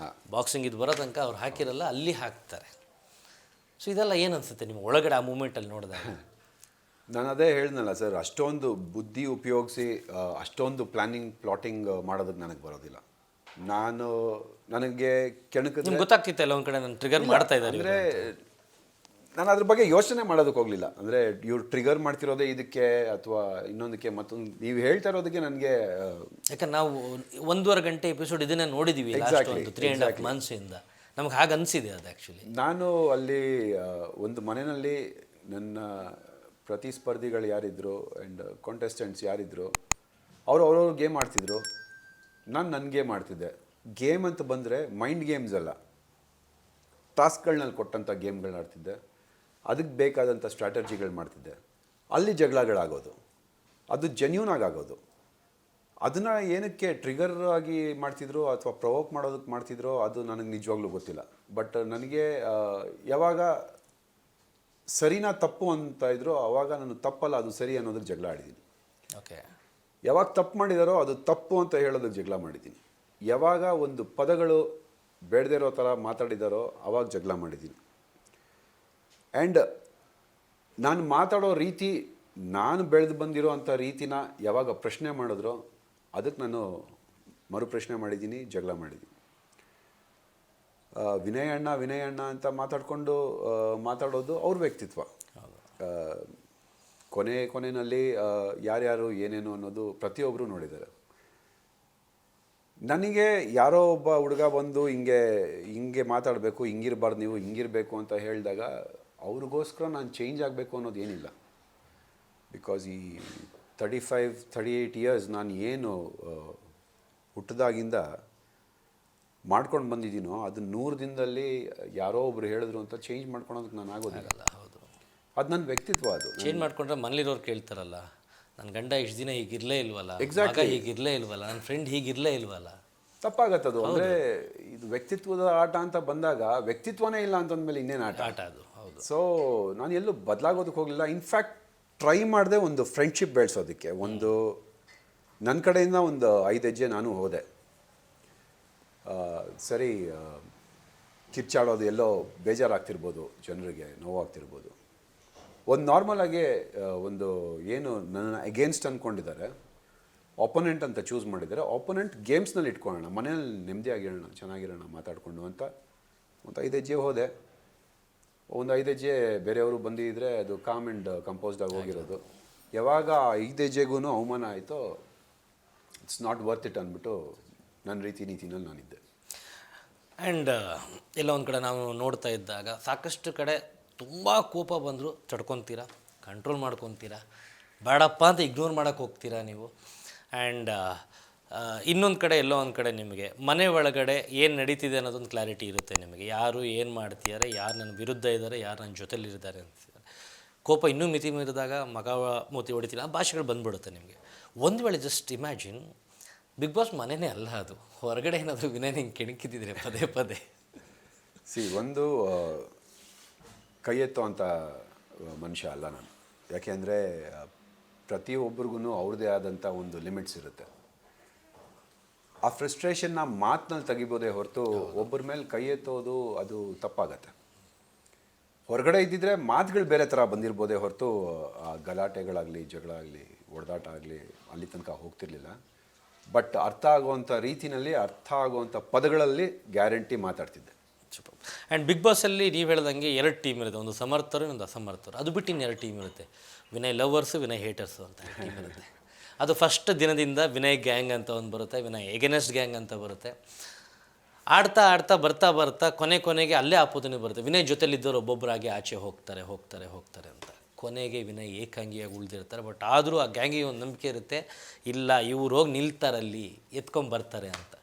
B: ಬಾಕ್ಸಿಂಗ್ ಇದು ಬರೋ ತನಕ ಅವ್ರು ಹಾಕಿರಲ್ಲ, ಅಲ್ಲಿ ಹಾಕ್ತಾರೆ. ಸೊ ಇದೆಲ್ಲ ಏನು ಅನಿಸುತ್ತೆ ನಿಮ್ಮ ಒಳಗಡೆ ಆ ಮೂಮೆಂಟಲ್ಲಿ ನೋಡಿದಾಗ?
A: ನಾನು ಅದೇ ಹೇಳಿದ್ನಲ್ಲ ಸರ್, ಅಷ್ಟೊಂದು ಬುದ್ಧಿ ಉಪಯೋಗಿಸಿ ಅಷ್ಟೊಂದು ಪ್ಲಾಟಿಂಗ್ ಮಾಡೋದಕ್ಕೆ ನನಗೆ ಬರೋದಿಲ್ಲ. ನನಗೆ ಕೆಣಕಿದ್ರೆ
B: ನಿಮ್ಗೆ ಗೊತ್ತಾಗ್ತಿತ್ತು ಎಲ್ಲ ಒಂದು ಕಡೆ ನಾನು ಟ್ರಿಗರ್ ಮಾಡ್ತಾ ಇದ್ದಾರೆ
A: ಅಂದರೆ ನಾನು ಅದ್ರ ಬಗ್ಗೆ ಯೋಚನೆ ಮಾಡೋದಕ್ಕೆ ಹೋಗಲಿಲ್ಲ. ಅಂದರೆ ಇವ್ರು ಟ್ರಿಗರ್ ಮಾಡ್ತಿರೋದೇ ಇದಕ್ಕೆ ಅಥವಾ ಇನ್ನೊಂದಕ್ಕೆ ಮತ್ತೊಂದು ನೀವು ಹೇಳ್ತಾ ಇರೋದಕ್ಕೆ ನನಗೆ.
B: ಯಾಕಂದ್ರೆ ನಾವು 1.5 ಗಂಟೆ ಎಪಿಸೋಡ್ ಇದನ್ನೇ ನೋಡಿದ್ದೀವಿ ಲಾಸ್ಟ್ ಒಂದು 3.5 months-ಇಂದ. ನಮ್ಗೆ ಹಾಗೆ ಅನಿಸಿದೆ ಅದು ಆ್ಯಕ್ಚುಲಿ. ನಾನು
A: ಅಲ್ಲಿ ಒಂದು ಮನೆಯಲ್ಲಿ ನನ್ನ ಪ್ರತಿಸ್ಪರ್ಧಿಗಳು ಯಾರಿದ್ರು ಆ್ಯಂಡ್ ಕಾಂಟೆಸ್ಟೆಂಟ್ಸ್ ಯಾರಿದ್ರು ಅವ್ರವ್ರ ಗೇಮ್ ಆಡ್ತಿದ್ರು, ನಾನು ನನ್ನ ಗೇಮ್ ಆಡ್ತಿದ್ದೆ. ಗೇಮ್ ಅಂತ ಬಂದರೆ ಮೈಂಡ್ ಗೇಮ್ಸ್ ಅಲ್ಲ, ಟಾಸ್ಕ್ಗಳನ್ನಲ್ಲಿ ಕೊಟ್ಟಂಥ ಗೇಮ್ಗಳನ್ನ ಆಡ್ತಿದ್ದೆ. ಅದಕ್ಕೆ ಬೇಕಾದಂಥ ಸ್ಟ್ರಾಟಜಿಗಳು ಮಾಡ್ತಿದ್ದೆ. ಅಲ್ಲಿ ಜಗಳಗಳಾಗೋದು, ಅದು ಜೆನ್ಯೂನ್ ಆಗೋದು. ಅದನ್ನು ಏನಕ್ಕೆ ಟ್ರಿಗರ್ ಆಗಿ ಮಾಡ್ತಿದ್ರು ಅಥವಾ ಪ್ರವೋಕ್ ಮಾಡೋದಕ್ಕೆ ಮಾಡ್ತಿದ್ರೋ ಅದು ನನಗೆ ನಿಜವಾಗ್ಲೂ ಗೊತ್ತಿಲ್ಲ. ಬಟ್ ನನಗೆ ಯಾವಾಗ ಸರಿನಾ ತಪ್ಪು ಅಂತ ಇದ್ರು ಆವಾಗ ನಾನು ತಪ್ಪಲ್ಲ ಅದು ಸರಿ ಅನ್ನೋದಕ್ಕೆ ಜಗಳ ಆಡಿದ್ದೀನಿ.
B: ಓಕೆ.
A: ಯಾವಾಗ ತಪ್ಪು ಮಾಡಿದಾರೋ ಅದು ತಪ್ಪು ಅಂತ ಹೇಳೋದಕ್ಕೆ ಜಗಳ ಮಾಡಿದ್ದೀನಿ. ಯಾವಾಗ ಒಂದು ಪದಗಳು ಬೇಡದೇ ಇರೋ ಥರ ಮಾತಾಡಿದಾರೋ ಆವಾಗ ಜಗಳ ಮಾಡಿದ್ದೀನಿ. ಆ್ಯಂಡ್ ನಾನು ಮಾತಾಡೋ ರೀತಿ, ನಾನು ಬೆಳೆದು ಬಂದಿರೋ ಅಂಥ ರೀತಿನ ಯಾವಾಗ ಪ್ರಶ್ನೆ ಮಾಡಿದ್ರೋ ಅದಕ್ಕೆ ನಾನು ಮರುಪ್ರಶ್ನೆ ಮಾಡಿದ್ದೀನಿ, ಜಗಳ ಮಾಡಿದ್ದೀನಿ. ವಿನಯಣ್ಣ ವಿನಯಣ್ಣ ಅಂತ ಮಾತಾಡೋದು ಅವ್ರ ವ್ಯಕ್ತಿತ್ವ. ಕೊನೆಯಲ್ಲಿ ಯಾರ್ಯಾರು ಏನೇನು ಅನ್ನೋದು ಪ್ರತಿಯೊಬ್ಬರು ನೋಡಿದ್ದಾರೆ. ನನಗೆ ಯಾರೋ ಒಬ್ಬ ಹುಡುಗ ಬಂದು ಹಿಂಗೆ ಮಾತಾಡಬೇಕು, ಹಿಂಗಿರಬಾರ್ದು, ನೀವು ಹಿಂಗಿರಬೇಕು ಅಂತ ಹೇಳಿದಾಗ ಅವ್ರಿಗೋಸ್ಕರ ನಾನು ಚೇಂಜ್ ಆಗಬೇಕು ಅನ್ನೋದು ಏನಿಲ್ಲ. ಬಿಕಾಸ್ ಈ 35-38 years ನಾನು ಏನು ಹುಟ್ಟಿದಾಗಿಂದ ಮಾಡ್ಕೊಂಡು ಬಂದಿದ್ದೀನೋ ಅದು 100 ದಿನದಲ್ಲಿ ಯಾರೋ ಒಬ್ರು ಹೇಳಿದ್ರು ಅಂತ ಚೇಂಜ್ ಮಾಡ್ಕೊಳೋದಕ್ಕೆ ನಾನು ಆಗೋದಿಲ್ಲ.
B: ಹೌದು,
A: ಅದು ನನ್ನ ವ್ಯಕ್ತಿತ್ವ. ಅದು
B: ಚೇಂಜ್ ಮಾಡ್ಕೊಂಡ್ರೆ ಮನೇಲಿರೋರು ಕೇಳ್ತಾರಲ್ಲ, ನನ್ನ ಗಂಡ ಇಷ್ಟು ದಿನ ಹೀಗಿರಲೇ ಇಲ್ವಲ್ಲ,
A: ಎಕ್ಸಾಕ್ಟ್ಲಿ
B: ಹೀಗಿರಲೇ ಇಲ್ವಲ್ಲ, ನನ್ನ ಫ್ರೆಂಡ್ ಹೀಗಿರಲೇ ಇಲ್ವಲ್ಲ.
A: ತಪ್ಪಾಗತ್ತದು. ಅಂದರೆ ಇದು ವ್ಯಕ್ತಿತ್ವದ ಆಟ ಅಂತ ಬಂದಾಗ ವ್ಯಕ್ತಿತ್ವನೇ ಇಲ್ಲ ಅಂತಂದ್ಮೇಲೆ ಇನ್ನೇನು ಆಟ
B: ಅದು. ಹೌದು.
A: ಸೊ ನಾನು ಎಲ್ಲೂ ಬದಲಾಗೋದಕ್ಕೆ ಹೋಗಲಿಲ್ಲ. ಇನ್ಫ್ಯಾಕ್ಟ್ ಟ್ರೈ ಮಾಡಿದೆ ಒಂದು ಫ್ರೆಂಡ್ಶಿಪ್ ಬೆಳೆಸೋದಕ್ಕೆ. ಒಂದು ನನ್ನ ಕಡೆಯಿಂದ ಒಂದು 5 ಹೆಜ್ಜೆ ನಾನು ಹೋದೆ. ಸರಿ, ಕಿರ್ಚಾಡೋದು ಎಲ್ಲೋ ಬೇಜಾರಾಗ್ತಿರ್ಬೋದು, ಜನರಿಗೆ ನೋವಾಗ್ತಿರ್ಬೋದು. ಒಂದು ನಾರ್ಮಲಾಗಿ ಒಂದು ಏನು ನನ್ನ ಅಗೇನ್ಸ್ಟ್ ಅಂದ್ಕೊಂಡಿದ್ದಾರೆ, ಆಪೋನೆಂಟ್ ಅಂತ ಚೂಸ್ ಮಾಡಿದ್ದಾರೆ. ಆಪೋನೆಂಟ್ ಗೇಮ್ಸ್ನಲ್ಲಿ ಇಟ್ಕೊಳ್ಳೋಣ, ಮನೇಲಿ ನೆಮ್ಮದಿಯಾಗಿರೋಣ, ಚೆನ್ನಾಗಿರೋಣ ಮಾತಾಡಿಕೊಂಡು ಅಂತ ಒಂದು 5 ಹೆಜ್ಜೆ ಹೋದೆ. ಒಂದು 5 ಹೆಜ್ಜೆ ಬೇರೆಯವರು ಬಂದಿದ್ದರೆ ಅದು ಕಾಮ್ ಆ್ಯಂಡ್ ಕಂಪೋಸ್ಡ್ ಆಗಿ ಹೋಗಿರೋದು. ಯಾವಾಗ 5 ಹೆಜ್ಜೆಗೂ ಅವಮಾನ ಆಯಿತೋ, ಇಟ್ಸ್ ನಾಟ್ ವರ್ತ್ ಇಟ್ ಅಂದ್ಬಿಟ್ಟು ನನ್ನ ನೀತಿನಲ್ಲಿ ನಾನಿದ್ದೆ.
B: ಆ್ಯಂಡ್ ಎಲ್ಲ ಒಂದು ಕಡೆ ನಾವು ನೋಡ್ತಾ ಇದ್ದಾಗ ಸಾಕಷ್ಟು ಕಡೆ ತುಂಬ ಕೋಪ ಬಂದರೂ ತಡ್ಕೊತೀರಾ, ಕಂಟ್ರೋಲ್ ಮಾಡ್ಕೊತೀರಾ, ಬೇಡಪ್ಪ ಅಂತ ಇಗ್ನೋರ್ ಮಾಡೋಕ್ಕೆ ಹೋಗ್ತೀರಾ ನೀವು. ಆ್ಯಂಡ್ ಇನ್ನೊಂದು ಕಡೆ ಎಲ್ಲೋ ಒಂದು ಕಡೆ ನಿಮಗೆ ಮನೆ ಒಳಗಡೆ ಏನು ನಡೀತಿದೆ ಅನ್ನೋದೊಂದು ಕ್ಲಾರಿಟಿ ಇರುತ್ತೆ ನಿಮಗೆ. ಯಾರು ಏನು ಮಾಡ್ತಿದ್ದಾರೆ, ಯಾರು ನನ್ನ ವಿರುದ್ಧ ಇದ್ದಾರೆ, ಯಾರು ನನ್ನ ಜೊತೆಲಿದ್ದಾರೆ ಅಂತಿದ್ದಾರೆ. ಕೋಪ ಇನ್ನೂ ಮಿತಿ ಮೀರಿದಾಗ ಮಗ ಮೂತಿ ಹೊಡಿತೀನಿ ಆ ಭಾಷೆಗಳು ಬಂದ್ಬಿಡುತ್ತೆ ನಿಮಗೆ. ಒಂದು ವೇಳೆ ಜಸ್ಟ್ ಇಮ್ಯಾಜಿನ್ ಬಿಗ್ ಬಾಸ್ ಮನೆಯೇ ಅಲ್ಲ ಅದು, ಹೊರಗಡೆ ಏನಾದರೂ ವಿನಯ್ ಹಿಂಗೆ ಕೆಣಕಿದ್ದಿದ್ರೆ ಪದೇ ಪದೇ.
A: ಒಂದು ಕೈ ಎತ್ತೋ ಅಂಥ ಮನುಷ್ಯ ಅಲ್ಲ ನಾನು. ಯಾಕೆಂದರೆ ಪ್ರತಿಯೊಬ್ಬರಿಗೂ ಅವ್ರದ್ದೇ ಆದಂಥ ಒಂದು ಲಿಮಿಟ್ಸ್ ಇರುತ್ತೆ. ಆ ಫ್ರಸ್ಟ್ರೇಷನ್ನ ಮಾತಿನಲ್ಲಿ ತೆಗಿಬೋದೇ ಹೊರತು ಒಬ್ಬರ ಮೇಲೆ ಕೈ ಎತ್ತೋದು ಅದು ತಪ್ಪಾಗತ್ತೆ. ಹೊರಗಡೆ ಇದ್ದಿದ್ರೆ ಮಾತುಗಳು ಬೇರೆ ಥರ ಬಂದಿರ್ಬೋದೇ ಹೊರತು ಆ ಗಲಾಟೆಗಳಾಗಲಿ, ಜಗಳ ಆಗಲಿ, ಹೊಡೆದಾಟ ಆಗಲಿ ಅಲ್ಲಿ ತನಕ ಹೋಗ್ತಿರ್ಲಿಲ್ಲ. ಬಟ್ ಅರ್ಥ ಆಗುವಂಥ ರೀತಿಯಲ್ಲಿ, ಅರ್ಥ ಆಗುವಂಥ ಪದಗಳಲ್ಲಿ ಗ್ಯಾರಂಟಿ ಮಾತಾಡ್ತಿದ್ದೆ.
B: ಸೂಪರ್. ಆ್ಯಂಡ್ ಬಿಗ್ ಬಾಸಲ್ಲಿ ನೀವು ಹೇಳ್ದಂಗೆ 2 ಟೀಮ್ ಇರುತ್ತೆ, ಒಂದು ಸಮರ್ಥರು ಇನ್ನೊಂದು ಅಸಮರ್ಥರು. ಅದು ಬಿಟ್ಟು ಇನ್ನು 2 ಟೀಮ್ ಇರುತ್ತೆ, ವಿನಯ್ ಲವರ್ಸು, ವಿನಯ್ ಹೇಟರ್ಸು ಅಂತ ಟೀಮ್ ಇರುತ್ತೆ. ಅದು ಫಸ್ಟ್ ದಿನದಿಂದ ವಿನಯ್ ಗ್ಯಾಂಗ್ ಅಂತ ಒಂದು ಬರುತ್ತೆ, ವಿನಯ್ ಎಗೇನೆಸ್ಟ್ ಗ್ಯಾಂಗ್ ಅಂತ ಬರುತ್ತೆ. ಆಡ್ತಾ ಆಡ್ತಾ ಬರ್ತಾ ಬರ್ತಾ ಕೊನೆಗೆ ಅಲ್ಲೇ ಆಪೋದನೆ ಬರುತ್ತೆ. ವಿನಯ್ ಜೊತೆಲಿದ್ದವರು ಒಬ್ಬೊಬ್ಬರಾಗಿ ಆಚೆ ಹೋಗ್ತಾರೆ ಅಂತ. ಕೊನೆಗೆ ವಿನಯ್ ಏಕಾಂಗಿಯಾಗಿ ಉಳಿದಿರ್ತಾರೆ. ಬಟ್ ಆದರೂ ಆ ಗ್ಯಾಂಗಿಗೆ ಒಂದು ನಂಬಿಕೆ ಇರುತ್ತೆ, ಇಲ್ಲ ಇವ್ರು ಹೋಗಿ ನಿಲ್ತಾರಲ್ಲಿ ಎತ್ಕೊಂಬರ್ತಾರೆ ಅಂತ.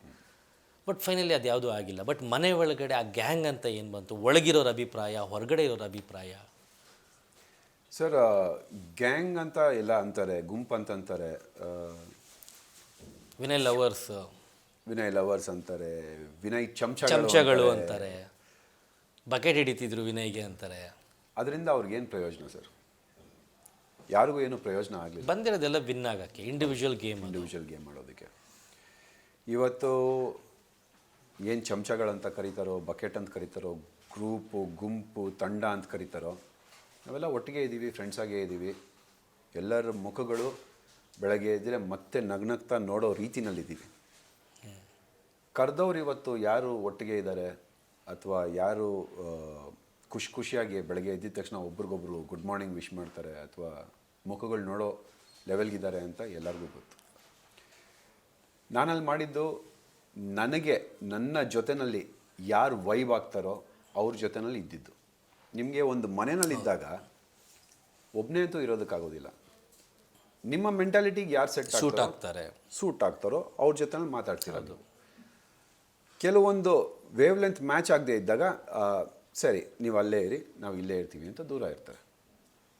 B: ಬಟ್ ಫೈನಲಿ ಅದು ಯಾವುದೂ ಆಗಿಲ್ಲ. ಬಟ್ ಮನೆ ಒಳಗಡೆ ಆ ಗ್ಯಾಂಗ್ ಅಂತ ಏನು ಬಂತು, ಒಳಗಿರೋರ ಅಭಿಪ್ರಾಯ, ಹೊರಗಡೆ ಇರೋರ ಅಭಿಪ್ರಾಯ?
A: ಸರ್, ಗ್ಯಾಂಗ್ ಅಂತ ಎಲ್ಲ ಅಂತಾರೆ, ಗುಂಪು ಅಂತ ಅಂತಾರೆ.
B: ವಿನಯ್ ಲವರ್ಸ್ ಅಂತಾರೆ, ವಿನಯ್ ಚಮಚಗಳು ಅಂತಾರೆ, ಬಕೆಟ್ ಹಿಡಿತಿದ್ರು ವಿನಯ್ಗೆ ಅಂತಾರೆ.
A: ಅದರಿಂದ ಅವ್ರಿಗೇನು ಪ್ರಯೋಜನ ಸರ್? ಯಾರಿಗೂ ಏನು ಪ್ರಯೋಜನ ಆಗಲಿಲ್ಲ.
B: ಬಂದಿರೋದೆಲ್ಲ ವಿನ್ ಆಗೋಕ್ಕೆ, ಇಂಡಿವಿಜುವಲ್ ಗೇಮ್
A: ಮಾಡೋದಕ್ಕೆ. ಇವತ್ತು ಏನು ಚಮಚಗಳಂತ ಕರೀತಾರೋ, ಬಕೆಟ್ ಅಂತ ಕರೀತಾರೋ, ಗುಂಪು ತಂಡ ಅಂತ ಕರೀತಾರೋ, ನಾವೆಲ್ಲ ಒಟ್ಟಿಗೆ ಇದ್ದೀವಿ, ಫ್ರೆಂಡ್ಸಾಗೇ ಇದ್ದೀವಿ. ಎಲ್ಲರ ಮುಖಗಳು ಬೆಳಗ್ಗೆ ಇದ್ದರೆ ಮತ್ತೆ ನಗ್ನಗ್ತಾ ನೋಡೋ ರೀತಿನಲ್ಲಿದ್ದೀವಿ. ಕರೆದವ್ರು ಇವತ್ತು ಯಾರು ಒಟ್ಟಿಗೆ ಇದ್ದಾರೆ ಅಥವಾ ಯಾರು ಖುಷಿಯಾಗಿ ಬೆಳಗ್ಗೆ ಎದ್ದಿದ ತಕ್ಷಣ ಒಬ್ರಿಗೊಬ್ರು ಗುಡ್ ಮಾರ್ನಿಂಗ್ ವಿಶ್ ಮಾಡ್ತಾರೆ ಅಥವಾ ಮುಖಗಳು ನೋಡೋ ಲೆವೆಲ್ಗಿದ್ದಾರೆ ಅಂತ ಎಲ್ಲರಿಗೂ ಗೊತ್ತು. ನಾನಲ್ಲಿ ಮಾಡಿದ್ದು, ನನಗೆ ನನ್ನ ಜೊತೆಯಲ್ಲಿ ಯಾರು ವೈಬ್ ಆಗ್ತಾರೋ ಅವ್ರ ಜೊತೆಯಲ್ಲಿ ಇದ್ದಿದ್ದು. ನಿಮಗೆ ಒಂದು ಮನೆಯಲ್ಲಿದ್ದಾಗ ಒಬ್ಬನೇ ಅಂತೂ ಇರೋದಕ್ಕಾಗೋದಿಲ್ಲ. ನಿಮ್ಮ ಮೆಂಟಾಲಿಟಿಗೆ ಯಾರು ಸೂಟ್ ಆಗ್ತಾರೋ ಅವ್ರ ಜೊತೆಯಲ್ಲಿ ಮಾತಾಡ್ತಿರೋದು. ಕೆಲವೊಂದು ವೇವ್ ಲೆಂತ್ ಮ್ಯಾಚ್ ಆಗದೆ ಇದ್ದಾಗ ಸರಿ ನೀವು ಅಲ್ಲೇ ಇರಿ, ನಾವು ಇಲ್ಲೇ ಇರ್ತೀವಿ ಅಂತ ದೂರ ಇರ್ತಾರೆ.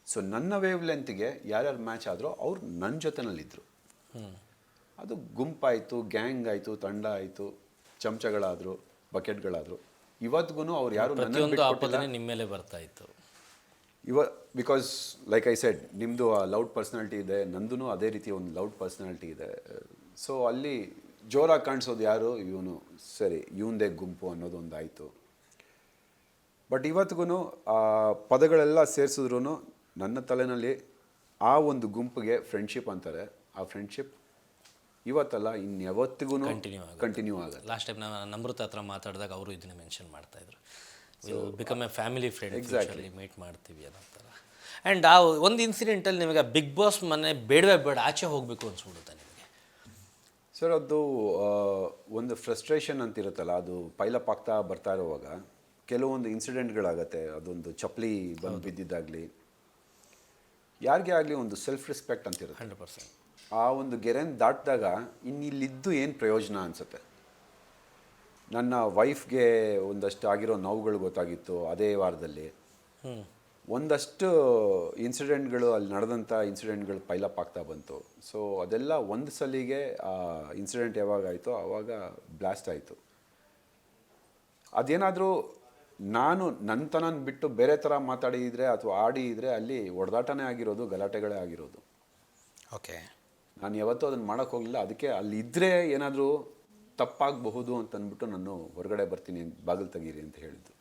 A: ಸೊ ನನ್ನ ವೇವ್ ಲೆಂತ್ಗೆ ಯಾರ್ಯಾರು ಮ್ಯಾಚ್ ಆದರೂ ಅವ್ರು ನನ್ನ ಜೊತೆನಲ್ಲಿದ್ದರು. ಅದು ಗುಂಪಾಯಿತು, ಗ್ಯಾಂಗ್ ಆಯಿತು, ತಂಡ ಆಯಿತು, ಚಮಚಗಳಾದರು, ಬಕೆಟ್ಗಳಾದರು. ಇವತ್ತಿಗೂ ಅವ್ರು ಯಾರು
B: ನಿಮ್ಮ ಮೇಲೆ ಬರ್ತಾ ಇತ್ತು.
A: ಬಿಕಾಸ್ ಲೈಕ್ ಐ ಸೆಡ್, ನಿಮ್ಮದು ಆ ಲೌಡ್ ಪರ್ಸ್ನಾಲಿಟಿ ಇದೆ, ನಂದು ಅದೇ ರೀತಿ ಒಂದು ಲೌಡ್ ಪರ್ಸ್ನಾಲಿಟಿ ಇದೆ. ಸೊ ಅಲ್ಲಿ ಜೋರಾಗಿ ಕಾಣಿಸೋದು ಯಾರು, ಇವನು, ಸರಿ ಇವಂದೇ ಗುಂಪು ಅನ್ನೋದೊಂದು ಆಯಿತು. ಬಟ್ ಇವತ್ತಿಗೂ ಆ ಪದಗಳೆಲ್ಲ ಸೇರಿಸಿದ್ರು ನನ್ನ ತಲೆಯಲ್ಲಿ ಆ ಒಂದು ಗುಂಪಿಗೆ ಫ್ರೆಂಡ್ಶಿಪ್ ಅಂತಾರೆ. ಆ ಫ್ರೆಂಡ್ಶಿಪ್ ಇವತ್ತಲ್ಲ ಇನ್ಯಾವತ್ತಿಗೂ ಕಂಟಿನ್ಯೂ ಆಗುತ್ತೆ.
B: ಲಾಸ್ಟ್ ಟೈಮ್ ನಾನು ನಮ್ರತ ಹತ್ರ ಮಾತಾಡಿದಾಗ ಅವರು ಇದನ್ನೇ ಮೆನ್ಷನ್ ಮಾಡ್ತಾಯಿದ್ರು, become A family friend,
A: exactly
B: meet ಮಾಡ್ತೀವಿ ಅನ್ನೋ ಥರ. ಆ್ಯಂಡ್ ಆ ಒಂದು ಇನ್ಸಿಡೆಂಟಲ್ಲಿ ನಿಮಗೆ ಬಿಗ್ ಬಾಸ್ ಮನೆ ಬೇಡ ಆಚೆ ಹೋಗಬೇಕು ಅನ್ಸ್ಬಿಡುತ್ತೆ ನಿಮಗೆ?
A: ಸರ್, ಅದು ಒಂದು ಫ್ರಸ್ಟ್ರೇಷನ್ ಅಂತಿರುತ್ತಲ್ಲ, ಅದು ಪೈಲಪ್ ಆಗ್ತಾ ಬರ್ತಾ ಇರುವಾಗ ಕೆಲವೊಂದು ಇನ್ಸಿಡೆಂಟ್ಗಳಾಗತ್ತೆ. ಅದೊಂದು ಚಪ್ಪಲಿ ಬಂದು ಬಿದ್ದಿದ್ದಾಗಲಿ, ಯಾರಿಗೇ ಆಗಲಿ ಒಂದು ಸೆಲ್ಫ್ ರೆಸ್ಪೆಕ್ಟ್ ಅಂತಿರುತ್ತೆ.
B: 100%.
A: ಆ ಒಂದು ಗೆರೆನ ದಾಟಿದಾಗ ಇನ್ನಿಲ್ಲಿದ್ದು ಏನು ಪ್ರಯೋಜನ ಅನಿಸುತ್ತೆ. ನನ್ನ ವೈಫ್ಗೆ ಒಂದಷ್ಟು ಆಗಿರೋ ನೋವುಗಳು ಗೊತ್ತಾಗಿತ್ತು ಅದೇ ವಾರದಲ್ಲಿ. ಒಂದಷ್ಟು ಇನ್ಸಿಡೆಂಟ್ಗಳು, ಅಲ್ಲಿ ನಡೆದಂಥ ಇನ್ಸಿಡೆಂಟ್ಗಳು ಪೈಲಪ್ ಆಗ್ತಾ ಬಂತು. ಸೊ ಅದೆಲ್ಲ ಒಂದು ಸಲಿಗೆ ಆ ಇನ್ಸಿಡೆಂಟ್ ಯಾವಾಗ ಆಯಿತೋ ಆವಾಗ ಬ್ಲಾಸ್ಟ್ ಆಯಿತು. ಅದೇನಾದರೂ ನಾನು ನನ್ನ ಬಿಟ್ಟು ಬೇರೆ ಥರ ಮಾತಾಡಿದರೆ ಅಥವಾ ಆಡಿದರೆ ಅಲ್ಲಿ ಹೊಡೆದಾಟನೇ ಆಗಿರೋದು, ಗಲಾಟೆಗಳೇ ಆಗಿರೋದು.
B: ಓಕೆ.
A: ನಾನು ಯಾವತ್ತೂ ಅದನ್ನು ಮಾಡೋಕ್ಕೆ ಹೋಗಲಿಲ್ಲ. ಅದಕ್ಕೆ ಅಲ್ಲಿ ಇದ್ದರೆ ಏನಾದರೂ ತಪ್ಪಾಗಬಹುದು ಅಂತ ಅಂದ್ಬಿಟ್ಟು ನಾನು ಹೊರಗಡೆ ಬರ್ತೀನಿ, ಬಾಗಿಲು ತೆಗೀರಿ ಅಂತ ಹೇಳಿದ್ದು.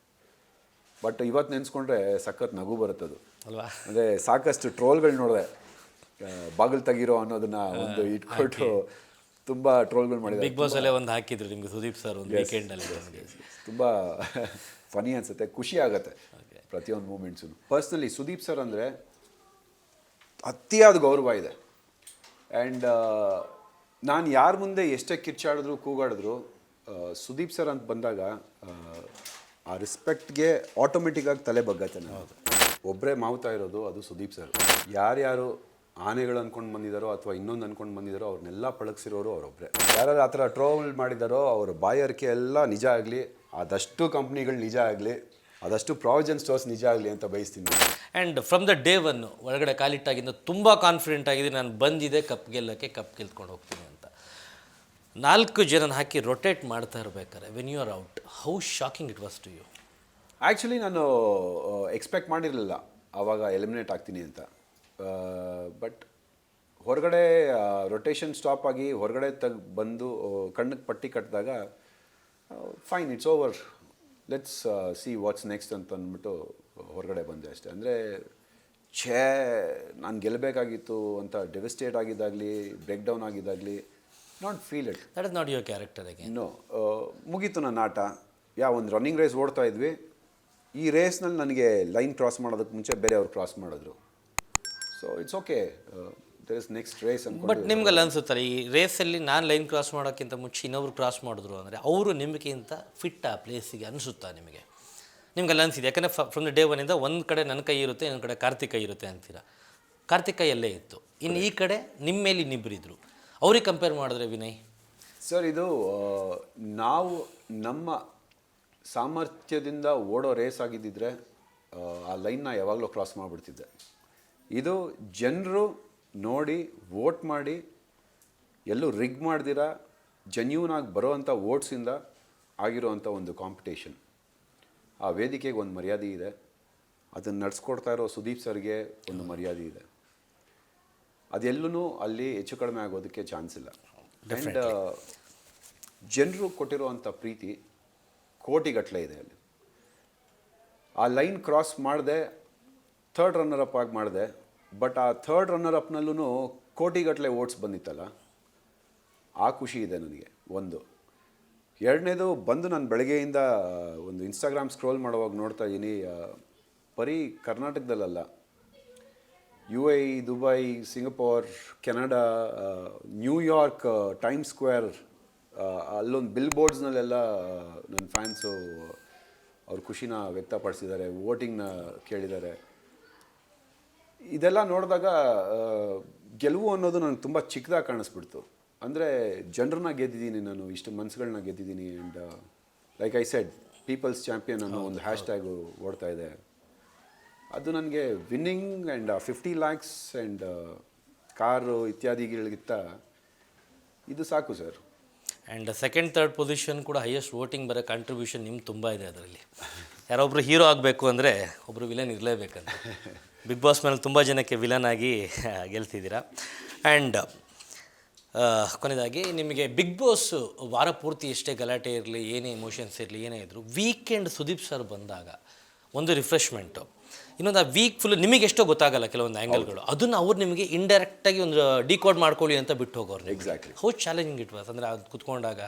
A: ಬಟ್ ಇವತ್ತು ನೆನೆಸ್ಕೊಂಡ್ರೆ ಸಖತ್ ನಗು ಬರುತ್ತದು
B: ಅಲ್ವಾ?
A: ಅಂದರೆ ಸಾಕಷ್ಟು ಟ್ರೋಲ್ಗಳು ನೋಡಿದೆ, ಬಾಗಿಲು ತೆಗೀರೋ ಅನ್ನೋದನ್ನ ಒಂದು ಇಟ್ಕೊಟ್ಟು ತುಂಬ ಟ್ರೋಲ್ಗಳು ಮಾಡಿದ್ದಾರೆ.
B: ಬಿಗ್ ಬಾಸ್ ಅಲ್ಲೇ ಒಂದು ಹಾಕಿದ್ರು ನಿಮ್ಗೆ ಸುದೀಪ್ ಸರ್ ಒಂದು ವೀಕೆಂಡಲ್ಲಿ.
A: ತುಂಬ ಫನಿ ಅನಿಸುತ್ತೆ, ಖುಷಿ ಆಗುತ್ತೆ ಪ್ರತಿಯೊಂದು ಮೂಮೆಂಟ್ಸು. ಪರ್ಸ್ನಲಿ ಸುದೀಪ್ ಸರ್ ಅಂದರೆ ಅತಿಯಾದ ಗೌರವ ಇದೆ. ಆ್ಯಂಡ್ ನಾನು ಯಾರ ಮುಂದೆ ಎಷ್ಟೇ ಕಿರ್ಚಾಡಿದ್ರು ಕೂಗಾಡಿದ್ರು ಸುದೀಪ್ ಸರ್ ಅಂತ ಬಂದಾಗ ಆ ರೆಸ್ಪೆಕ್ಟ್ಗೆ ಆಟೋಮೆಟಿಕ್ಕಾಗಿ ತಲೆ ಬಗ್ಗತ್ತೆ. ನಾನು ಒಬ್ಬರೇ ಮಾವುತಾ ಇರೋದು, ಅದು ಸುದೀಪ್ ಸರ್. ಯಾರ್ಯಾರು ಆನೆಗಳು ಅಂದ್ಕೊಂಡು ಬಂದಿದ್ದಾರೋ ಅಥವಾ ಇನ್ನೊಂದು ಅಂದ್ಕೊಂಡು ಬಂದಿದ್ದಾರೋ ಅವ್ರನ್ನೆಲ್ಲ ಪಳಗಿಸಿರೋರು ಅವರೊಬ್ಬರೇ. ಯಾರು ಆ ಥರ ಟ್ರೋಲ್ ಮಾಡಿದಾರೋ ಅವ್ರ ಬಾಯಾರಿಕೆ ಎಲ್ಲ ನಿಜ ಆಗಲಿ, ಅದಷ್ಟು ಕಂಪ್ನಿಗಳು ನಿಜ ಆಗಲಿ, ಅದಷ್ಟು ಪ್ರಾವಿಜನ್ ಸ್ಟೋರ್ಸ್ ನಿಜ ಆಗಲಿ ಅಂತ ಬಯಸ್ತೀನಿ.
B: And from the day one ಒಳಗಡೆ ಕಾಲಿಟ್ಟಾಗಿಂದ ತುಂಬ ಕಾನ್ಫಿಡೆಂಟ್ ಆಗಿದೆ, ನಾನು ಬಂದಿದೆ ಕಪ್ ಗೆಲ್ಲಕ್ಕೆ, ಕಪ್ ಗೆಲ್ತ್ಕೊಂಡು ಹೋಗ್ತೀನಿ ಅಂತ. 4 ಜನನ ಹಾಕಿ ರೊಟೇಟ್ ಮಾಡ್ತಾ ಇರಬೇಕಾದ್ರೆ when you are out, how shocking it was to you?
A: Actually ನಾನು ಎಕ್ಸ್ಪೆಕ್ಟ್ ಮಾಡಿರಲಿಲ್ಲ ಆವಾಗ ಎಲಿಮಿನೇಟ್ ಆಗ್ತೀನಿ ಅಂತ. ಬಟ್ ಹೊರಗಡೆ ರೊಟೇಷನ್ ಸ್ಟಾಪ್ ಆಗಿ ಹೊರಗಡೆ ಬಂದು ಕಣ್ಣಿಗೆ ಪಟ್ಟಿ ಕಟ್ಟಿದಾಗ fine, it's over, let's see what's next ಅಂತ ಅಂದ್ಬಿಟ್ಟು ಹೊರಗಡೆ ಬಂದೆ ಅಷ್ಟೇ. ಅಂದರೆ ನಾನು ಗೆಲ್ಲಬೇಕಾಗಿತ್ತು ಅಂತ ಡೆವಿಸ್ಟೇಟ್ ಆಗಿದ್ದಾಗಲಿ, ಬ್ರೇಕ್ ಡೌನ್ ಆಗಿದ್ದಾಗಲಿ, not feel it.
B: That is not your character again.
A: ಇನ್ನು ಮುಗೀತು ನನ್ನ ಆಟ. ಒಂದು ರನ್ನಿಂಗ್ ರೇಸ್ ಓಡ್ತಾ ಇದ್ವಿ, ಈ ರೇಸ್ನಲ್ಲಿ ನನಗೆ ಲೈನ್ ಕ್ರಾಸ್ ಮಾಡೋದಕ್ಕೆ ಮುಂಚೆ ಬೇರೆಯವ್ರು ಕ್ರಾಸ್ ಮಾಡಿದ್ರು. So it's okay, there is next race ಅಂತ.
B: ಬಟ್ ನಿಮ್ಗೆಲ್ಲ ಅನ್ಸುತ್ತಾರೆ ಈ ರೇಸಲ್ಲಿ ನಾನು ಲೈನ್ ಕ್ರಾಸ್ ಮಾಡೋಕ್ಕಿಂತ ಮುಂಚೆ ಇನ್ನೊಬ್ರು ಕ್ರಾಸ್ ಮಾಡಿದ್ರು ಅಂದರೆ ಅವರು ನಿಮಗಿಂತ ಫಿಟ್ ಆ ಪ್ಲೇಸಿಗೆ ಅನಿಸುತ್ತಾ ನಿಮಗೆ? ನಿಮ್ಗೆಲ್ಲ ಅನಿಸಿದೆ? ಯಾಕಂದರೆ ಫ್ರಮ್ ದ ಡೇ ಒನ್ನಿಂದ ಒಂದು ಕಡೆ ನನ್ನ ಕೈ ಇರುತ್ತೆ, ಇನ್ನೊಂದು ಕಡೆ ಕಾರ್ತಿಕ್ ಕೈ ಇರುತ್ತೆ ಅಂತೀರ. ಕಾರ್ತಿಕ್ ಕೈ ಎಲ್ಲೇ ಇತ್ತು, ಇನ್ನು ಈ ಕಡೆ ನಿಮ್ಮ ಮೇಲೆ ಇನ್ನಿಬ್ಬರಿದ್ರು. ಅವ್ರಿಗೆ ಕಂಪೇರ್ ಮಾಡಿದ್ರೆ ವಿನಯ್
A: ಸರ್, ಇದು ನಾವು ನಮ್ಮ ಸಾಮರ್ಥ್ಯದಿಂದ ಓಡೋ ರೇಸ್ ಆಗಿದ್ದಿದ್ರೆ ಆ ಲೈನ್ನ ಯಾವಾಗಲೂ ಕ್ರಾಸ್ ಮಾಡಿಬಿಡ್ತಿದ್ದೆ. ಇದು ಜನರು ನೋಡಿ ವೋಟ್ ಮಾಡಿ ಎಲ್ಲೂ ರಿಗ್ ಮಾಡ್ದಿರ ಜೆನ್ಯೂನ್ ಆಗಿ ಬರೋವಂಥ ವೋಟ್ಸಿಂದ ಆಗಿರೋವಂಥ ಒಂದು ಕಾಂಪಿಟೇಷನ್. ಆ ವೇದಿಕೆಗೆ ಒಂದು ಮರ್ಯಾದೆ ಇದೆ, ಅದನ್ನು ನಡೆಸ್ಕೊಡ್ತಾ ಇರೋ ಸುದೀಪ್ ಸರ್ಗೆ ಒಂದು ಮರ್ಯಾದೆ ಇದೆ. ಅದೆಲ್ಲೂ ಅಲ್ಲಿ ಹೆಚ್ಚು ಕಡಿಮೆ ಆಗೋದಕ್ಕೆ ಚಾನ್ಸ್ ಇಲ್ಲ. ಆ್ಯಂಡ್ ಜನರು ಕೊಟ್ಟಿರೋವಂಥ ಪ್ರೀತಿ ಕೋಟಿಗಟ್ಟಲೆ ಇದೆ ಅಲ್ಲಿ. ಆ ಲೈನ್ ಕ್ರಾಸ್ ಮಾಡಿದೆ, ಥರ್ಡ್ ರನ್ನರ್ ಅಪ್ ಆಗಿ ಮಾಡಿದೆ. ಬಟ್ ಆ ಥರ್ಡ್ ರನ್ನರ್ ಅಪ್ನಲ್ಲೂ ಕೋಟಿಗಟ್ಟಲೆ ವೋಟ್ಸ್ ಬಂದಿತ್ತಲ್ಲ, ಆ ಖುಷಿ ಇದೆ ನನಗೆ ಒಂದು. ಎರಡನೇದು ಬಂದು ನಾನು ಬೆಳಗ್ಗೆಯಿಂದ ಒಂದು ಇನ್ಸ್ಟಾಗ್ರಾಮ್ ಸ್ಕ್ರೋಲ್ ಮಾಡುವಾಗ ನೋಡ್ತಾ ಇದ್ದೀನಿ, ಬರೀ ಕರ್ನಾಟಕದಲ್ಲ, UAE, Dubai, Singapore, Canada, New York, time square, ಅಲ್ಲೊಂದು ಬಿಲ್ ಬೋರ್ಡ್ಸ್ನಲ್ಲೆಲ್ಲ ನನ್ನ ಫ್ಯಾನ್ಸು ಅವ್ರ ಖುಷಿನ ವ್ಯಕ್ತಪಡಿಸಿದ್ದಾರೆ, ವೋಟಿಂಗ್ನ ಕೇಳಿದ್ದಾರೆ. ಇದೆಲ್ಲ ನೋಡಿದಾಗ ಗೆಲುವು ಅನ್ನೋದು ನನಗೆ ತುಂಬ ಚಿಕ್ಕದಾಗಿ ಕಾಣಿಸ್ಬಿಡ್ತು. ಅಂದರೆ ಜನರನ್ನ ಗೆದ್ದಿದ್ದೀನಿ ನಾನು, ಇಷ್ಟು ಮನಸ್ಸುಗಳನ್ನ ಗೆದ್ದಿದ್ದೀನಿ. And like I said, people's champion ಅನ್ನೋ ಒಂದು ಹ್ಯಾಶ್ಟ್ಯಾಗು ಓಡ್ತಾ ಇದೆ. ಅದು ನನಗೆ winning and 50 lakhs and car ಇತ್ಯಾದಿಗಳಿಗಿಂತ ಇದು ಸಾಕು sir.
B: And second third position ಕೂಡ ಹೈಯೆಸ್ಟ್ ವೋಟಿಂಗ್ ಬರೋ ಕಾಂಟ್ರಿಬ್ಯೂಷನ್ ನಿಮ್ಗೆ ತುಂಬ ಇದೆ ಅದರಲ್ಲಿ. ಯಾರೊಬ್ಬರು ಹೀರೋ ಆಗಬೇಕು ಅಂದರೆ ಒಬ್ಬರು ವಿಲನ್ ಇರಲೇಬೇಕಂತ. ಬಿಗ್ ಬಾಸ್ ಮೇಲೆ ತುಂಬ ಜನಕ್ಕೆ ವಿಲನ್ ಆಗಿ ಗೆಲ್ತಿದ್ದೀರಾ. ಆ್ಯಂಡ್ ಕೊನೆಯದಾಗಿ ನಿಮಗೆ ಬಿಗ್ ಬಾಸ್ ವಾರ ಪೂರ್ತಿ ಎಷ್ಟೇ ಗಲಾಟೆ ಇರಲಿ, ಏನೇ ಎಮೋಷನ್ಸ್ ಇರಲಿ, ಏನೇ ಇದ್ದರೂ ವೀಕೆಂಡ್ ಸುದೀಪ್ ಸರ್ ಬಂದಾಗ ಒಂದು ರಿಫ್ರೆಶ್ಮೆಂಟು, ಇನ್ನೊಂದು ಆ ವೀಕ್ ಫುಲ್ ನಿಮಗೆ ಎಷ್ಟೋ ಗೊತ್ತಾಗಲ್ಲ ಕೆಲವೊಂದು ಆ್ಯಂಗಲ್ಗಳು, ಅದನ್ನು ಅವ್ರು ನಿಮಗೆ ಇಂಡೈರೆಕ್ಟಾಗಿ ಒಂದು ಡಿಕೋಡ್ ಮಾಡ್ಕೊಳ್ಳಿ ಅಂತ ಬಿಟ್ಟು ಹೋಗೋರು.
A: Exactly.
B: How challenging it was ಅಂದರೆ ಅದು ಕುತ್ಕೊಂಡಾಗ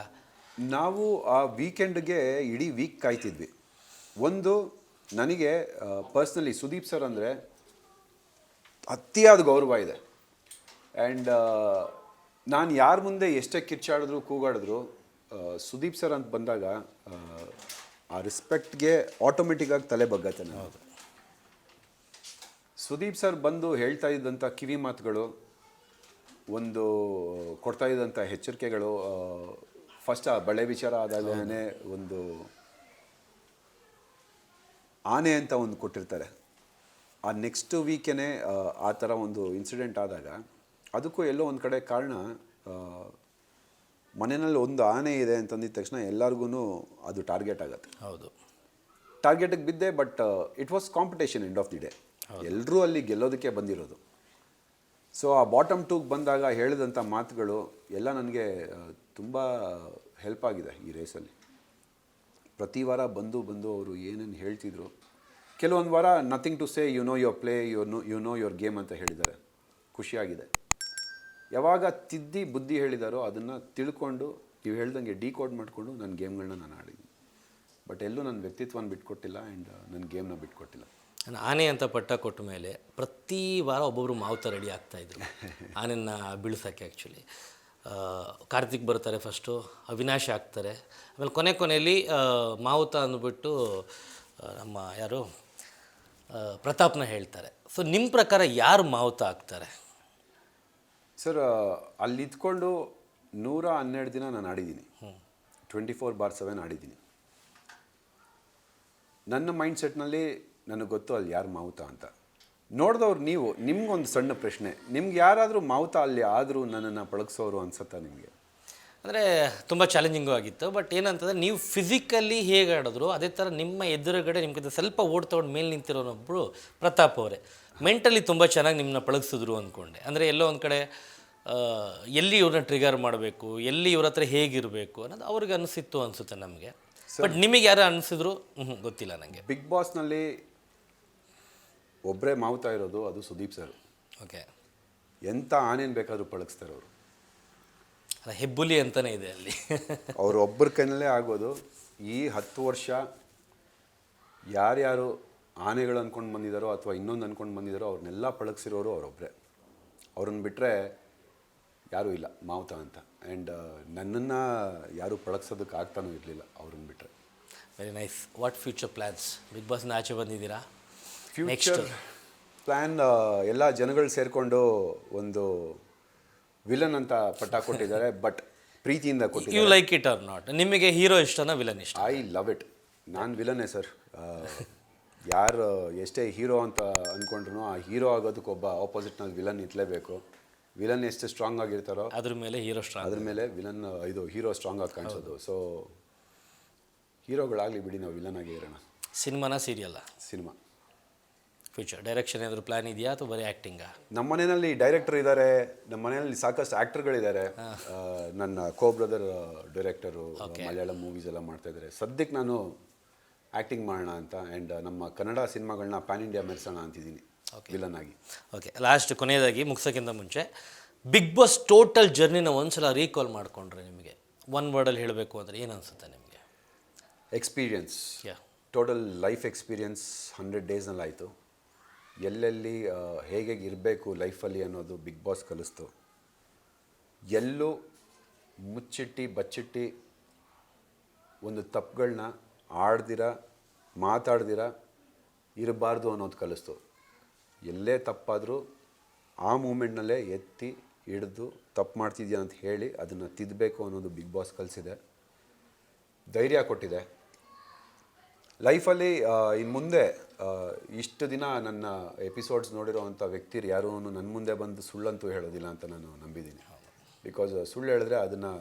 A: ನಾವು ಆ ವೀಕೆಂಡ್ಗೆ ಇಡೀ ವೀಕ್ ಕಾಯ್ತಿದ್ವಿ. ಒಂದು ನನಗೆ ಪರ್ಸ್ನಲಿ ಸುದೀಪ್ ಸರ್ ಅಂದರೆ ಅತಿಯಾದ ಗೌರವ ಇದೆ. ಆ್ಯಂಡ್ ನಾನು ಯಾರ ಮುಂದೆ ಎಷ್ಟೇ ಕಿರ್ಚಾಡಿದ್ರು ಕೂಗಾಡಿದ್ರು ಸುದೀಪ್ ಸರ್ ಅಂತ ಬಂದಾಗ ಆ ರೆಸ್ಪೆಕ್ಟ್ಗೆ ಆಟೋಮೆಟಿಕ್ಕಾಗಿ ತಲೆ ಬಗ್ಗತ್ತೆ. ನಾನು ಸುದೀಪ್ ಸರ್ ಬಂದು ಹೇಳ್ತಾ ಇದ್ದಂಥ ಕಿವಿ ಮಾತುಗಳು, ಒಂದು ಕೊಡ್ತಾ ಇದ್ದಂಥ ಎಚ್ಚರಿಕೆಗಳು, ಫಸ್ಟ್ ಆ ಬಳೆ ವಿಚಾರ ಆದಾಗಲೇ ಒಂದು ಆನೆ ಅಂತ ಒಂದು ಕೊಟ್ಟಿರ್ತಾರೆ, ಆ ನೆಕ್ಸ್ಟ್ ವೀಕೇ ಆ ಥರ ಒಂದು ಇನ್ಸಿಡೆಂಟ್ ಆದಾಗ ಅದಕ್ಕೂ ಎಲ್ಲೋ ಒಂದು ಕಡೆ ಕಾರಣ, ಮನೆಯಲ್ಲಿ ಒಂದು ಆನೆ ಇದೆ ಅಂತಂದಿದ ತಕ್ಷಣ ಎಲ್ಲರಿಗೂ ಅದು ಟಾರ್ಗೆಟ್ ಆಗುತ್ತೆ.
B: ಹೌದು,
A: ಟಾರ್ಗೆಟಿಗೆ ಬಿದ್ದೆ. But it was competition end of the day. ಎಲ್ಲರೂ ಅಲ್ಲಿ ಗೆಲ್ಲೋದಕ್ಕೆ ಬಂದಿರೋದು. ಸೊ ಆ ಬಾಟಮ್ ಟೂಗೆ ಬಂದಾಗ ಹೇಳಿದಂಥ ಮಾತುಗಳು ಎಲ್ಲ ನನಗೆ ತುಂಬ ಹೆಲ್ಪ್ ಆಗಿದೆ ಈ ರೇಸಲ್ಲಿ. ಪ್ರತಿ ವಾರ ಬಂದು ಅವರು ಏನೇನು ಹೇಳ್ತಿದ್ರು, ಕೆಲವೊಂದು ವಾರ nothing to say, you know your play, you know your game ಅಂತ ಹೇಳಿದ್ದಾರೆ, ಖುಷಿಯಾಗಿದೆ. ಯಾವಾಗ ತಿದ್ದಿ ಬುದ್ಧಿ ಹೇಳಿದಾರೋ ಅದನ್ನು ತಿಳ್ಕೊಂಡು ನೀವು ಹೇಳ್ದಂಗೆ ಡಿಕೋಡ್ ಮಾಡಿಕೊಂಡು ನನ್ನ ಗೇಮ್ಗಳನ್ನ ನಾನು ಆಡಿದ್ದೀನಿ. ಬಟ್ ಎಲ್ಲೂ ನನ್ನ ವ್ಯಕ್ತಿತ್ವನ ಬಿಟ್ಕೊಟ್ಟಿಲ್ಲ ಆ್ಯಂಡ್ ನನ್ನ ಗೇಮ್ನ ಬಿಟ್ಕೊಟ್ಟಿಲ್ಲ.
B: ನಾನು ಆನೆ ಅಂತ ಪಟ್ಟ ಕೊಟ್ಟ ಮೇಲೆ ಪ್ರತಿ ವಾರ ಒಬ್ಬೊಬ್ಬರು ಮಾವುತ ರೆಡಿ ಆಗ್ತಾಯಿದ್ರು ಆನೆಯನ್ನು ಬೀಳ್ಸೋಕ್ಕೆ. ಆ್ಯಕ್ಚುಲಿ ಕಾರ್ತಿಕ್ ಬರ್ತಾರೆ ಫಸ್ಟು, ಅವಿನಾಶ್ ಆಗ್ತಾರೆ, ಆಮೇಲೆ ಕೊನೆಯಲ್ಲಿ ಮಾವುತ ಅಂದ್ಬಿಟ್ಟು ನಮ್ಮ ಯಾರು ಪ್ರತಾಪ್ನ ಹೇಳ್ತಾರೆ. ಸೊ ನಿಮ್ಮ ಪ್ರಕಾರ ಯಾರು ಮಾವುತ ಆಗ್ತಾರೆ
A: ಸರ್? ಅಲ್ಲಿ ಇದ್ಕೊಂಡು 112 ದಿನ ನಾನು ಆಡಿದ್ದೀನಿ, 24/7 ಆಡಿದ್ದೀನಿ. ನನ್ನ ಮೈಂಡ್ ಸೆಟ್ನಲ್ಲಿ ನನಗೆ ಗೊತ್ತು ಅಲ್ಲಿ ಯಾರು ಮಾವುತ ಅಂತ. ನೋಡಿದವ್ರು ನೀವು, ನಿಮ್ಗೊಂದು ಸಣ್ಣ ಪ್ರಶ್ನೆ, ನಿಮ್ಗೆ ಯಾರಾದರೂ ಮಾವುತ ಅಲ್ಲಿ ಆದರೂ ನನ್ನನ್ನು ಪಳಗಿಸೋರು ಅನ್ಸುತ್ತಾ ನಿಮಗೆ?
B: ಅಂದರೆ ತುಂಬ ಚಾಲೆಂಜಿಂಗು ಆಗಿತ್ತು. ಬಟ್ ಏನಂತಂದರೆ ನೀವು ಫಿಸಿಕಲಿ ಹೇಗೆ ಆಡಿದ್ರು ಅದೇ ಥರ ನಿಮ್ಮ ಎದುರುಗಡೆ ನಿಮ್ಗೆ ಸ್ವಲ್ಪ ಓಡ್ ತೊಗೊಂಡು ಮೇಲೆ ನಿಂತಿರೋನೊಬ್ಬರು ಪ್ರತಾಪ್ ಅವರೇ ಮೆಂಟಲಿ ತುಂಬ ಚೆನ್ನಾಗಿ ನಿಮ್ಮನ್ನ ಪಳಗಿಸಿದ್ರು ಅಂದ್ಕೊಂಡೆ. ಅಂದರೆ ಎಲ್ಲೋ ಒಂದು ಕಡೆ ಎಲ್ಲಿ ಇವ್ರನ್ನ ಟ್ರಿಗರ್ ಮಾಡಬೇಕು, ಎಲ್ಲಿ ಇವ್ರ ಹತ್ರ ಹೇಗಿರಬೇಕು ಅನ್ನೋದು ಅವ್ರಿಗೆ ಅನಿಸಿತ್ತು ಅನಿಸುತ್ತೆ ನಮಗೆ. ಬಟ್ ನಿಮಗೆ ಯಾರು ಅನಿಸಿದ್ರು ಗೊತ್ತಿಲ್ಲ ನನಗೆ.
A: ಬಿಗ್ ಬಾಸ್ನಲ್ಲಿ ಒಬ್ಬರೇ ಮಾವುತ ಇರೋದು, ಅದು ಸುದೀಪ್ ಸರ್.
B: ಓಕೆ.
A: ಎಂಥ ಆನೇನು ಬೇಕಾದರೂ ಪಳಗಿಸ್ತಾರೆ ಅವರು.
B: ಅಲ್ಲ, ಹೆಬ್ಬುಲಿ ಅಂತಲೇ ಇದೆ ಅಲ್ಲಿ.
A: ಅವರು ಒಬ್ಬರ ಕೈನಲ್ಲೇ ಆಗೋದು. ಈ 10 ವರ್ಷ ಯಾರ್ಯಾರು ಆನೆಗಳು ಅಂದ್ಕೊಂಡು ಬಂದಿದ್ದಾರೋ ಅಥವಾ ಇನ್ನೊಂದು ಅಂದ್ಕೊಂಡು ಬಂದಿದ್ದಾರೋ ಅವ್ರನ್ನೆಲ್ಲ ಪಳಗಿಸಿರೋರು ಅವರೊಬ್ಬರೇ. ಅವ್ರನ್ನ ಬಿಟ್ಟರೆ ಯಾರೂ ಇಲ್ಲ ಮಾವುತ ಅಂತ. ಆ್ಯಂಡ್ ನನ್ನನ್ನು ಯಾರೂ ಪಳಗ್ಸೋದಕ್ಕೆ ಆಗ್ತಾನೂ ಇರಲಿಲ್ಲ ಅವ್ರನ್ನ ಬಿಟ್ಟರೆ.
B: Very nice. What future plans? Bigg ಬಾಸ್ನ ಆಚೆ ಬಂದಿದ್ದೀರಾ,
A: ಫ್ಯೂಚರ್ ಪ್ಲ್ಯಾನ್ ಎಲ್ಲ ಜನಗಳು ಸೇರಿಕೊಂಡು ಒಂದು ವಿಲನ್ ಅಂತ ಪಟ್ಟ ಕೊಟ್ಟಿದ್ದಾರೆ, ಬಟ್ ಪ್ರೀತಿಯಿಂದ ಕೊಟ್ಟಿದ್ದಾರೆ.
B: You like it or not? ನಿಮಗೆ ಹೀರೋ ಇಷ್ಟನಾ ವಿಲನ್ ಇಷ್ಟ?
A: I love it. ನಾನು ವಿಲನ್ನೇ ಸರ್. ಯಾರು ಎಷ್ಟೇ ಹೀರೋ ಅಂತ ಅಂದ್ಕೊಂಡ್ರು ಆ ಹೀರೋ ಆಗೋದಕ್ಕೆ ಒಬ್ಬ ಆಪೋಸಿಟ್ನಲ್ಲಿ ವಿಲನ್ ಇರಲೇಬೇಕು. ವಿಲನ್ ಎಷ್ಟು ಸ್ಟ್ರಾಂಗ್ ಆಗಿರ್ತಾರೋ
B: ಅದ್ರ ಮೇಲೆ ಹೀರೋ ಸ್ಟ್ರಾಂಗ್,
A: ಅದ್ರ ಮೇಲೆ ವಿಲನ್ ಇದು ಹೀರೋ ಸ್ಟ್ರಾಂಗ್ ಆಗಿ ಕಾಣಿಸೋದು. ಸೊ ಹೀರೋಗಳಾಗಲಿ ಬಿಡಿ, ನಾವು ವಿಲನ್ ಆಗಿ ಇರೋಣ.
B: ಸಿನಿಮಾನ ಸೀರಿಯಲ್ಲ?
A: ಸಿನಿಮಾ.
B: ಫ್ಯೂಚರ್ ಡೈರೆಕ್ಷನ್ ಏನಾದರೂ ಪ್ಲ್ಯಾನ್ ಇದೆಯಾ ಅಥವಾ ಬರೀ ಆ್ಯಕ್ಟಿಂಗಾ?
A: ನಮ್ಮ ಮನೆಯಲ್ಲಿ ಡೈರೆಕ್ಟರ್ ಇದ್ದಾರೆ, ನಮ್ಮ ಮನೆಯಲ್ಲಿ ಸಾಕಷ್ಟು ಆ್ಯಕ್ಟರ್ಗಳಿದ್ದಾರೆ. ನನ್ನ ಕೋ ಬ್ರದರ್ ಡೈರೆಕ್ಟರು, ಮಲಯಾಳಂ ಮೂವೀಸ್ ಎಲ್ಲ ಮಾಡ್ತಾ ಇದ್ದಾರೆ. ಸದ್ಯಕ್ಕೆ ನಾನು ಆ್ಯಕ್ಟಿಂಗ್ ಮಾಡೋಣ ಅಂತ ಆ್ಯಂಡ್ ನಮ್ಮ ಕನ್ನಡ ಸಿನಿಮಾಗಳನ್ನ ಪ್ಯಾನ್ ಇಂಡಿಯಾ ಮೆರೆಸೋಣ ಅಂತಿದ್ದೀನಿ ವಿಲನ್ ಆಗಿ.
B: ಓಕೆ. ಲಾಸ್ಟ್ ಕೊನೆಯದಾಗಿ ಮುಗಿಸೋಕ್ಕಿಂತ ಮುಂಚೆ ಬಿಗ್ ಬಾಸ್ ಟೋಟಲ್ ಜರ್ನಿನ ಒಂದ್ಸಲ ರೀಕಾಲ್ ಮಾಡಿಕೊಂಡ್ರೆ ನಿಮಗೆ ಒನ್ ವರ್ಡಲ್ಲಿ ಹೇಳಬೇಕು ಅಂದರೆ ಏನು ಅನಿಸುತ್ತೆ ನಿಮಗೆ?
A: ಎಕ್ಸ್ಪೀರಿಯನ್ಸ್.
B: ಯಾ,
A: ಟೋಟಲ್ ಲೈಫ್ ಎಕ್ಸ್ಪೀರಿಯನ್ಸ್ 100 ಡೇಸ್ನಲ್ಲಿ ಆಯಿತು. ಎಲ್ಲೆಲ್ಲಿ ಹೇಗೆ ಇರಬೇಕು ಲೈಫಲ್ಲಿ ಅನ್ನೋದು ಬಿಗ್ ಬಾಸ್ ಕಲಿಸ್ತು. ಎಲ್ಲೂ ಮುಚ್ಚಿಟ್ಟು ಬಚ್ಚಿಟ್ಟು ಒಂದು ತಪ್ಪುಗಳನ್ನ ಆಡ್ದಿರ ಮಾತಾಡ್ದಿರ ಇರಬಾರ್ದು ಅನ್ನೋದು ಕಲಿಸ್ತು. ಎಲ್ಲೇ ತಪ್ಪಾದರೂ ಆ ಮೂಮೆಂಟ್ನಲ್ಲೇ ಎತ್ತಿ ಹಿಡಿದು ತಪ್ಪು ಮಾಡ್ತಿದ್ಯಾ ಅಂತ ಹೇಳಿ ಅದನ್ನು ತಿದ್ದಬೇಕು ಅನ್ನೋದು ಬಿಗ್ ಬಾಸ್ ಕಲಿಸಿದೆ. ಧೈರ್ಯ ಕೊಟ್ಟಿದೆ. ಲೈಫಲ್ಲಿ ಇನ್ನು ಮುಂದೆ ಇಷ್ಟು ದಿನ ನನ್ನ ಎಪಿಸೋಡ್ಸ್ ನೋಡಿರೋವಂಥ ವ್ಯಕ್ತಿರು ಯಾರೂ ನನ್ನ ಮುಂದೆ ಬಂದು ಸುಳ್ಳಂತೂ ಹೇಳೋದಿಲ್ಲ ಅಂತ ನಾನು ನಂಬಿದ್ದೀನಿ. ಬಿಕಾಸ್ ಸುಳ್ಳು ಹೇಳಿದ್ರೆ ಅದನ್ನು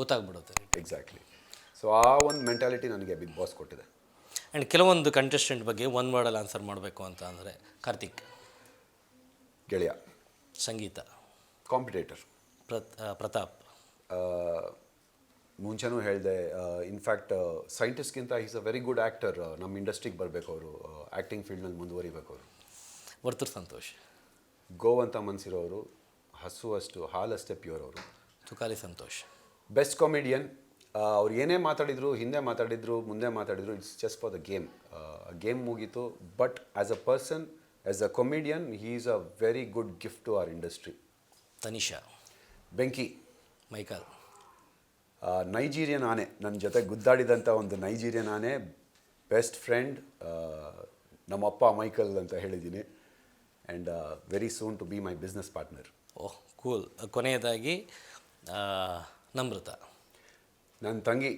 B: ಗೊತ್ತಾಗ್ಬಿಡುತ್ತೆ.
A: ಎಕ್ಸಾಕ್ಟ್ಲಿ. ಸೊ ಆ ಒಂದು ಮೆಂಟಾಲಿಟಿ ನನಗೆ ಬಿಗ್ ಬಾಸ್ ಕೊಟ್ಟಿದೆ.
B: ಆ್ಯಂಡ್ ಕೆಲವೊಂದು ಕಂಟೆಸ್ಟೆಂಟ್ ಬಗ್ಗೆ ಒನ್ ವರ್ಡಲ್ಲಿ ಆನ್ಸರ್ ಮಾಡಬೇಕು ಅಂತ ಅಂದರೆ ಕಾರ್ತಿಕ್.
A: ಗೆಳೆಯ.
B: ಸಂಗೀತ.
A: ಕಾಂಪಿಟೇಟರ್.
B: ಪ್ರತಾಪ್.
A: ಮುಂಚೆನೂ ಹೇಳಿದೆ, ಇನ್ಫ್ಯಾಕ್ಟ್ ಸೈಂಟಿಸ್ಟ್ಗಿಂತ is a very good actor. ನಮ್ಮ ಇಂಡಸ್ಟ್ರಿಗೆ ಬರಬೇಕು ಅವರು, ಆ್ಯಕ್ಟಿಂಗ್ ಫೀಲ್ಡ್ನಲ್ಲಿ ಮುಂದುವರಿಬೇಕು ಅವರು.
B: ವರ್ತೂರ್ ಸಂತೋಷ್.
A: ಗೋವಂತ ಮನಸ್ಸಿರೋರು, ಹಸುವಷ್ಟು ಹಾಲಷ್ಟೇ ಪ್ಯೂರ್ ಅವರು.
B: ತುಕಾಲಿ ಸಂತೋಷ್.
A: Best comedian. ಅವ್ರು ಏನೇ ಮಾತಾಡಿದ್ರು, ಹಿಂದೆ ಮಾತಾಡಿದ್ರು, ಮುಂದೆ ಮಾತಾಡಿದ್ರು, it's just for the game. Game ಮುಗೀತು. But as a person, as a comedian, he is a very good gift to our industry.
B: Tanisha.
A: ಬೆಂಕಿ.
B: ಮೈಕಲ್.
A: ನೈಜೀರಿಯನ್ ಆನೆ, ನನ್ನ ಜೊತೆ ಗುದ್ದಾಡಿದಂಥ ಒಂದು ನೈಜೀರಿಯನ್ ಆನೆ, ಬೆಸ್ಟ್ ಫ್ರೆಂಡ್. ನಮ್ಮಪ್ಪ ಮೈಕಲ್ ಅಂತ ಹೇಳಿದ್ದೀನಿ. And very soon to be my business partner.
B: Oh, cool. ಕೊನೆಯದಾಗಿ ನಮ್ರತ.
A: ನನ್ನ ತಂಗಿ.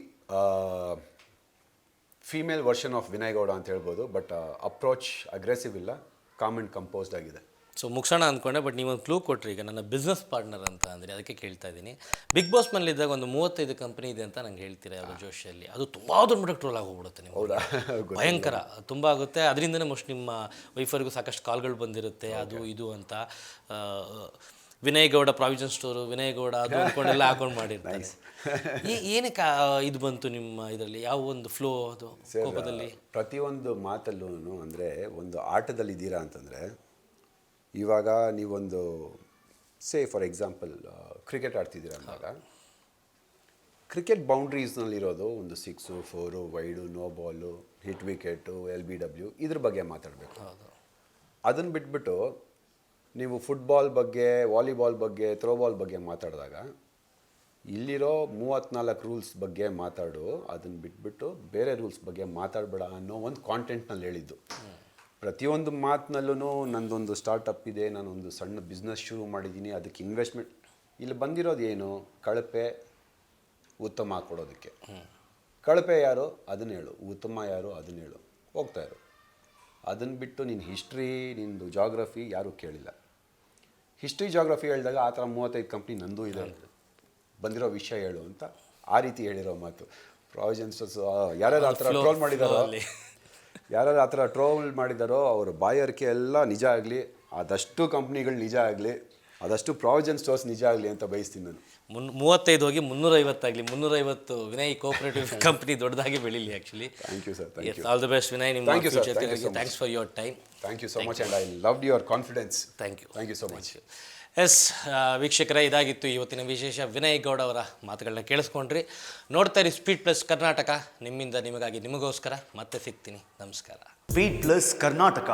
A: Female version of Vinay Gowda ಅಂತ ಹೇಳ್ಬೋದು. ಬಟ್ ಅಪ್ರೋಚ್ ಅಗ್ರೆಸಿವ್ ಇಲ್ಲ, ಕಾಮ್ ಆ್ಯಂಡ್ ಕಂಪೋಸ್ಡ್ ಆಗಿದೆ.
B: ಸೊ ಮುಗಿಸೋಣ ಅಂದ್ಕೊಂಡೆ, ಬಟ್ ನೀವೊಂದು ಕ್ಲೂ ಕೊಟ್ರಿ ಈಗ ನನ್ನ ಬಿಸ್ನೆಸ್ ಪಾರ್ಟ್ನರ್ ಅಂತ ಅಂದರೆ ಅದಕ್ಕೆ ಕೇಳ್ತಾ ಇದ್ದೀನಿ. ಬಿಗ್ ಬಾಸ್ ಮನೇಲಿದ್ದಾಗ ಒಂದು 35 ಕಂಪ್ನಿ ಇದೆ ಅಂತ ನಂಗೆ ಹೇಳ್ತೀರಾ ಯಾವುದೋ ಜೋಶಿಯಲ್ಲಿ, ಅದು ತುಂಬ ದೊಡ್ಡ ಮಟ್ಟಕ್ಕೆ ಟ್ರೋಲ್ ಆಗೋಗ್ಬಿಡುತ್ತೆ ನೀವು.
A: ಹೌದಾ?
B: ಭಯಂಕರ ತುಂಬ ಆಗುತ್ತೆ. ಅದರಿಂದನೇ ಮೋಸ್ಟ್ ನಿಮ್ಮ ವೈಫರ್ಗೂ ಸಾಕಷ್ಟು ಕಾಲ್ಗಳು ಬಂದಿರುತ್ತೆ, ಅದು ಇದು ಅಂತ. ವಿನಯ್ ಗೌಡ ಪ್ರಾವಿಷನ್ ಸ್ಟೋರು, ವಿನಯ್ ಗೌಡ ಅದು ಅಂದ್ಕೊಂಡೆಲ್ಲ ಹಾಕೊಂಡು ಮಾಡಿರ್ತಾರೆ. ಏನಕ್ಕೆ ಇದು ಬಂತು ನಿಮ್ಮ ಇದರಲ್ಲಿ? ಯಾವ ಒಂದು ಫ್ಲೋ ಅದು ಕೋಪದಲ್ಲಿ?
A: ಪ್ರತಿಯೊಂದು ಮಾತಲ್ಲೂ ಅಂದರೆ ಒಂದು ಆಟದಲ್ಲಿ ಇದ್ದೀರಾ ಅಂತಂದರೆ, ಇವಾಗ ನೀವೊಂದು ಫಾರ್ ಎಕ್ಸಾಂಪಲ್ ಕ್ರಿಕೆಟ್ ಆಡ್ತಿದ್ದೀರಾ ಅಂದಾಗ, ಕ್ರಿಕೆಟ್ ಬೌಂಡ್ರೀಸ್ನಲ್ಲಿರೋದು ಒಂದು 6, 4, wide, no ball, hit wicket, LBW ಇದ್ರ ಬಗ್ಗೆ ಮಾತಾಡಬೇಕು. ಅದನ್ನು ಬಿಟ್ಬಿಟ್ಟು ನೀವು ಫುಟ್ಬಾಲ್ ಬಗ್ಗೆ, ವಾಲಿಬಾಲ್ ಬಗ್ಗೆ, ಥ್ರೋಬಾಲ್ ಬಗ್ಗೆ ಮಾತಾಡಿದಾಗ ಇಲ್ಲಿರೋ 34 ರೂಲ್ಸ್ ಬಗ್ಗೆ ಮಾತಾಡು, ಅದನ್ನು ಬಿಟ್ಬಿಟ್ಟು ಬೇರೆ ರೂಲ್ಸ್ ಬಗ್ಗೆ ಮಾತಾಡಬೇಡ ಅನ್ನೋ ಒಂದು ಕಾಂಟೆಂಟ್ನಲ್ಲಿ ಹೇಳಿದ್ದು. ಪ್ರತಿಯೊಂದು ಮಾತಿನಲ್ಲೂ ನಂದೊಂದು ಸ್ಟಾರ್ಟಪ್ ಇದೆ, ನಾನೊಂದು ಸಣ್ಣ ಬಿಸ್ನೆಸ್ ಶುರು ಮಾಡಿದ್ದೀನಿ, ಅದಕ್ಕೆ ಇನ್ವೆಸ್ಟ್ಮೆಂಟ್. ಇಲ್ಲಿ ಬಂದಿರೋದು ಏನು? ಕಳಪೆ ಉತ್ತಮ ಕೊಡೋದಕ್ಕೆ. ಕಳಪೆ ಯಾರು ಅದನ್ನು ಹೇಳು, ಉತ್ತಮ ಯಾರು ಅದನ್ನು ಹೇಳು, ಹೋಗ್ತಾ ಇರು. ಅದನ್ನು ಬಿಟ್ಟು ನಿನ್ನ ಹಿಸ್ಟ್ರಿ, ನಿನ್ನದು ಜಾಗ್ರಫಿ ಯಾರೂ ಕೇಳಿಲ್ಲ. ಹಿಸ್ಟ್ರಿ ಜಾಗ್ರಫಿ ಹೇಳಿದಾಗ ಆ ಥರ 35 ಕಂಪ್ನಿ ನಂದು ಇದೆ, ಬಂದಿರೋ ವಿಷಯ ಹೇಳು ಅಂತ ಆ ರೀತಿ ಹೇಳಿರೋ ಮಾತು. ಪ್ರಾವಿಷನ್ಸ್ ಯಾರ್ಯಾರು ಆ ಥರ ಟ್ರೋಲ್ ಮಾಡಿದಾರೋ, ಯಾರ್ಯಾರು ಆ ಥರ ಟ್ರೋಲ್ ಮಾಡಿದಾರೋ ಅವ್ರ ಬಾಯಾರಿಕೆ ಎಲ್ಲ ನಿಜ ಆಗಲಿ, ಆದಷ್ಟು ಕಂಪ್ನಿಗಳು ನಿಜ ಆಗಲಿ, ಆದಷ್ಟು ಪ್ರಾವಿಷನ್ ಸ್ಟೋರ್ಸ್ ನಿಜ ಆಗಲಿ ಅಂತ ಬಯಸ್ತೀನಿ ನಾನು.
B: 35 ಹೋಗಿ 350 ಆಗಲಿ, 350 ವಿನಯ್ ಕೋಆಪರೇಟಿವ್ ಕಂಪ್ನಿ ದೊಡ್ಡದಾಗಿ ಬೆಳೀಲಿ. Actually
A: thank you sir, thank you.
B: All the best Vinay, ನಿಮ್ಮ thanks for your time.
A: Thank you so much and I loved your confidence.
B: Thank you,
A: thank you so much.
B: Yes ವೀಕ್ಷಕರೇ, ಇದಾಗಿತ್ತು ಇವತ್ತಿನ ವಿಶೇಷ. ವಿನಯ್ ಗೌಡ ಅವರ ಮಾತುಗಳನ್ನ ಕೇಳಿಸ್ಕೊಂಡ್ರಿ. ನೋಡ್ತಾ ಇರಿ ಸ್ಪೀಡ್ ಪ್ಲಸ್ ಕರ್ನಾಟಕ, ನಿಮ್ಮಿಂದ ನಿಮಗಾಗಿ ನಿಮಗೋಸ್ಕರ. ಮತ್ತೆ ಸಿಗ್ತೀನಿ, ನಮಸ್ಕಾರ.
D: Speed plus Karnataka.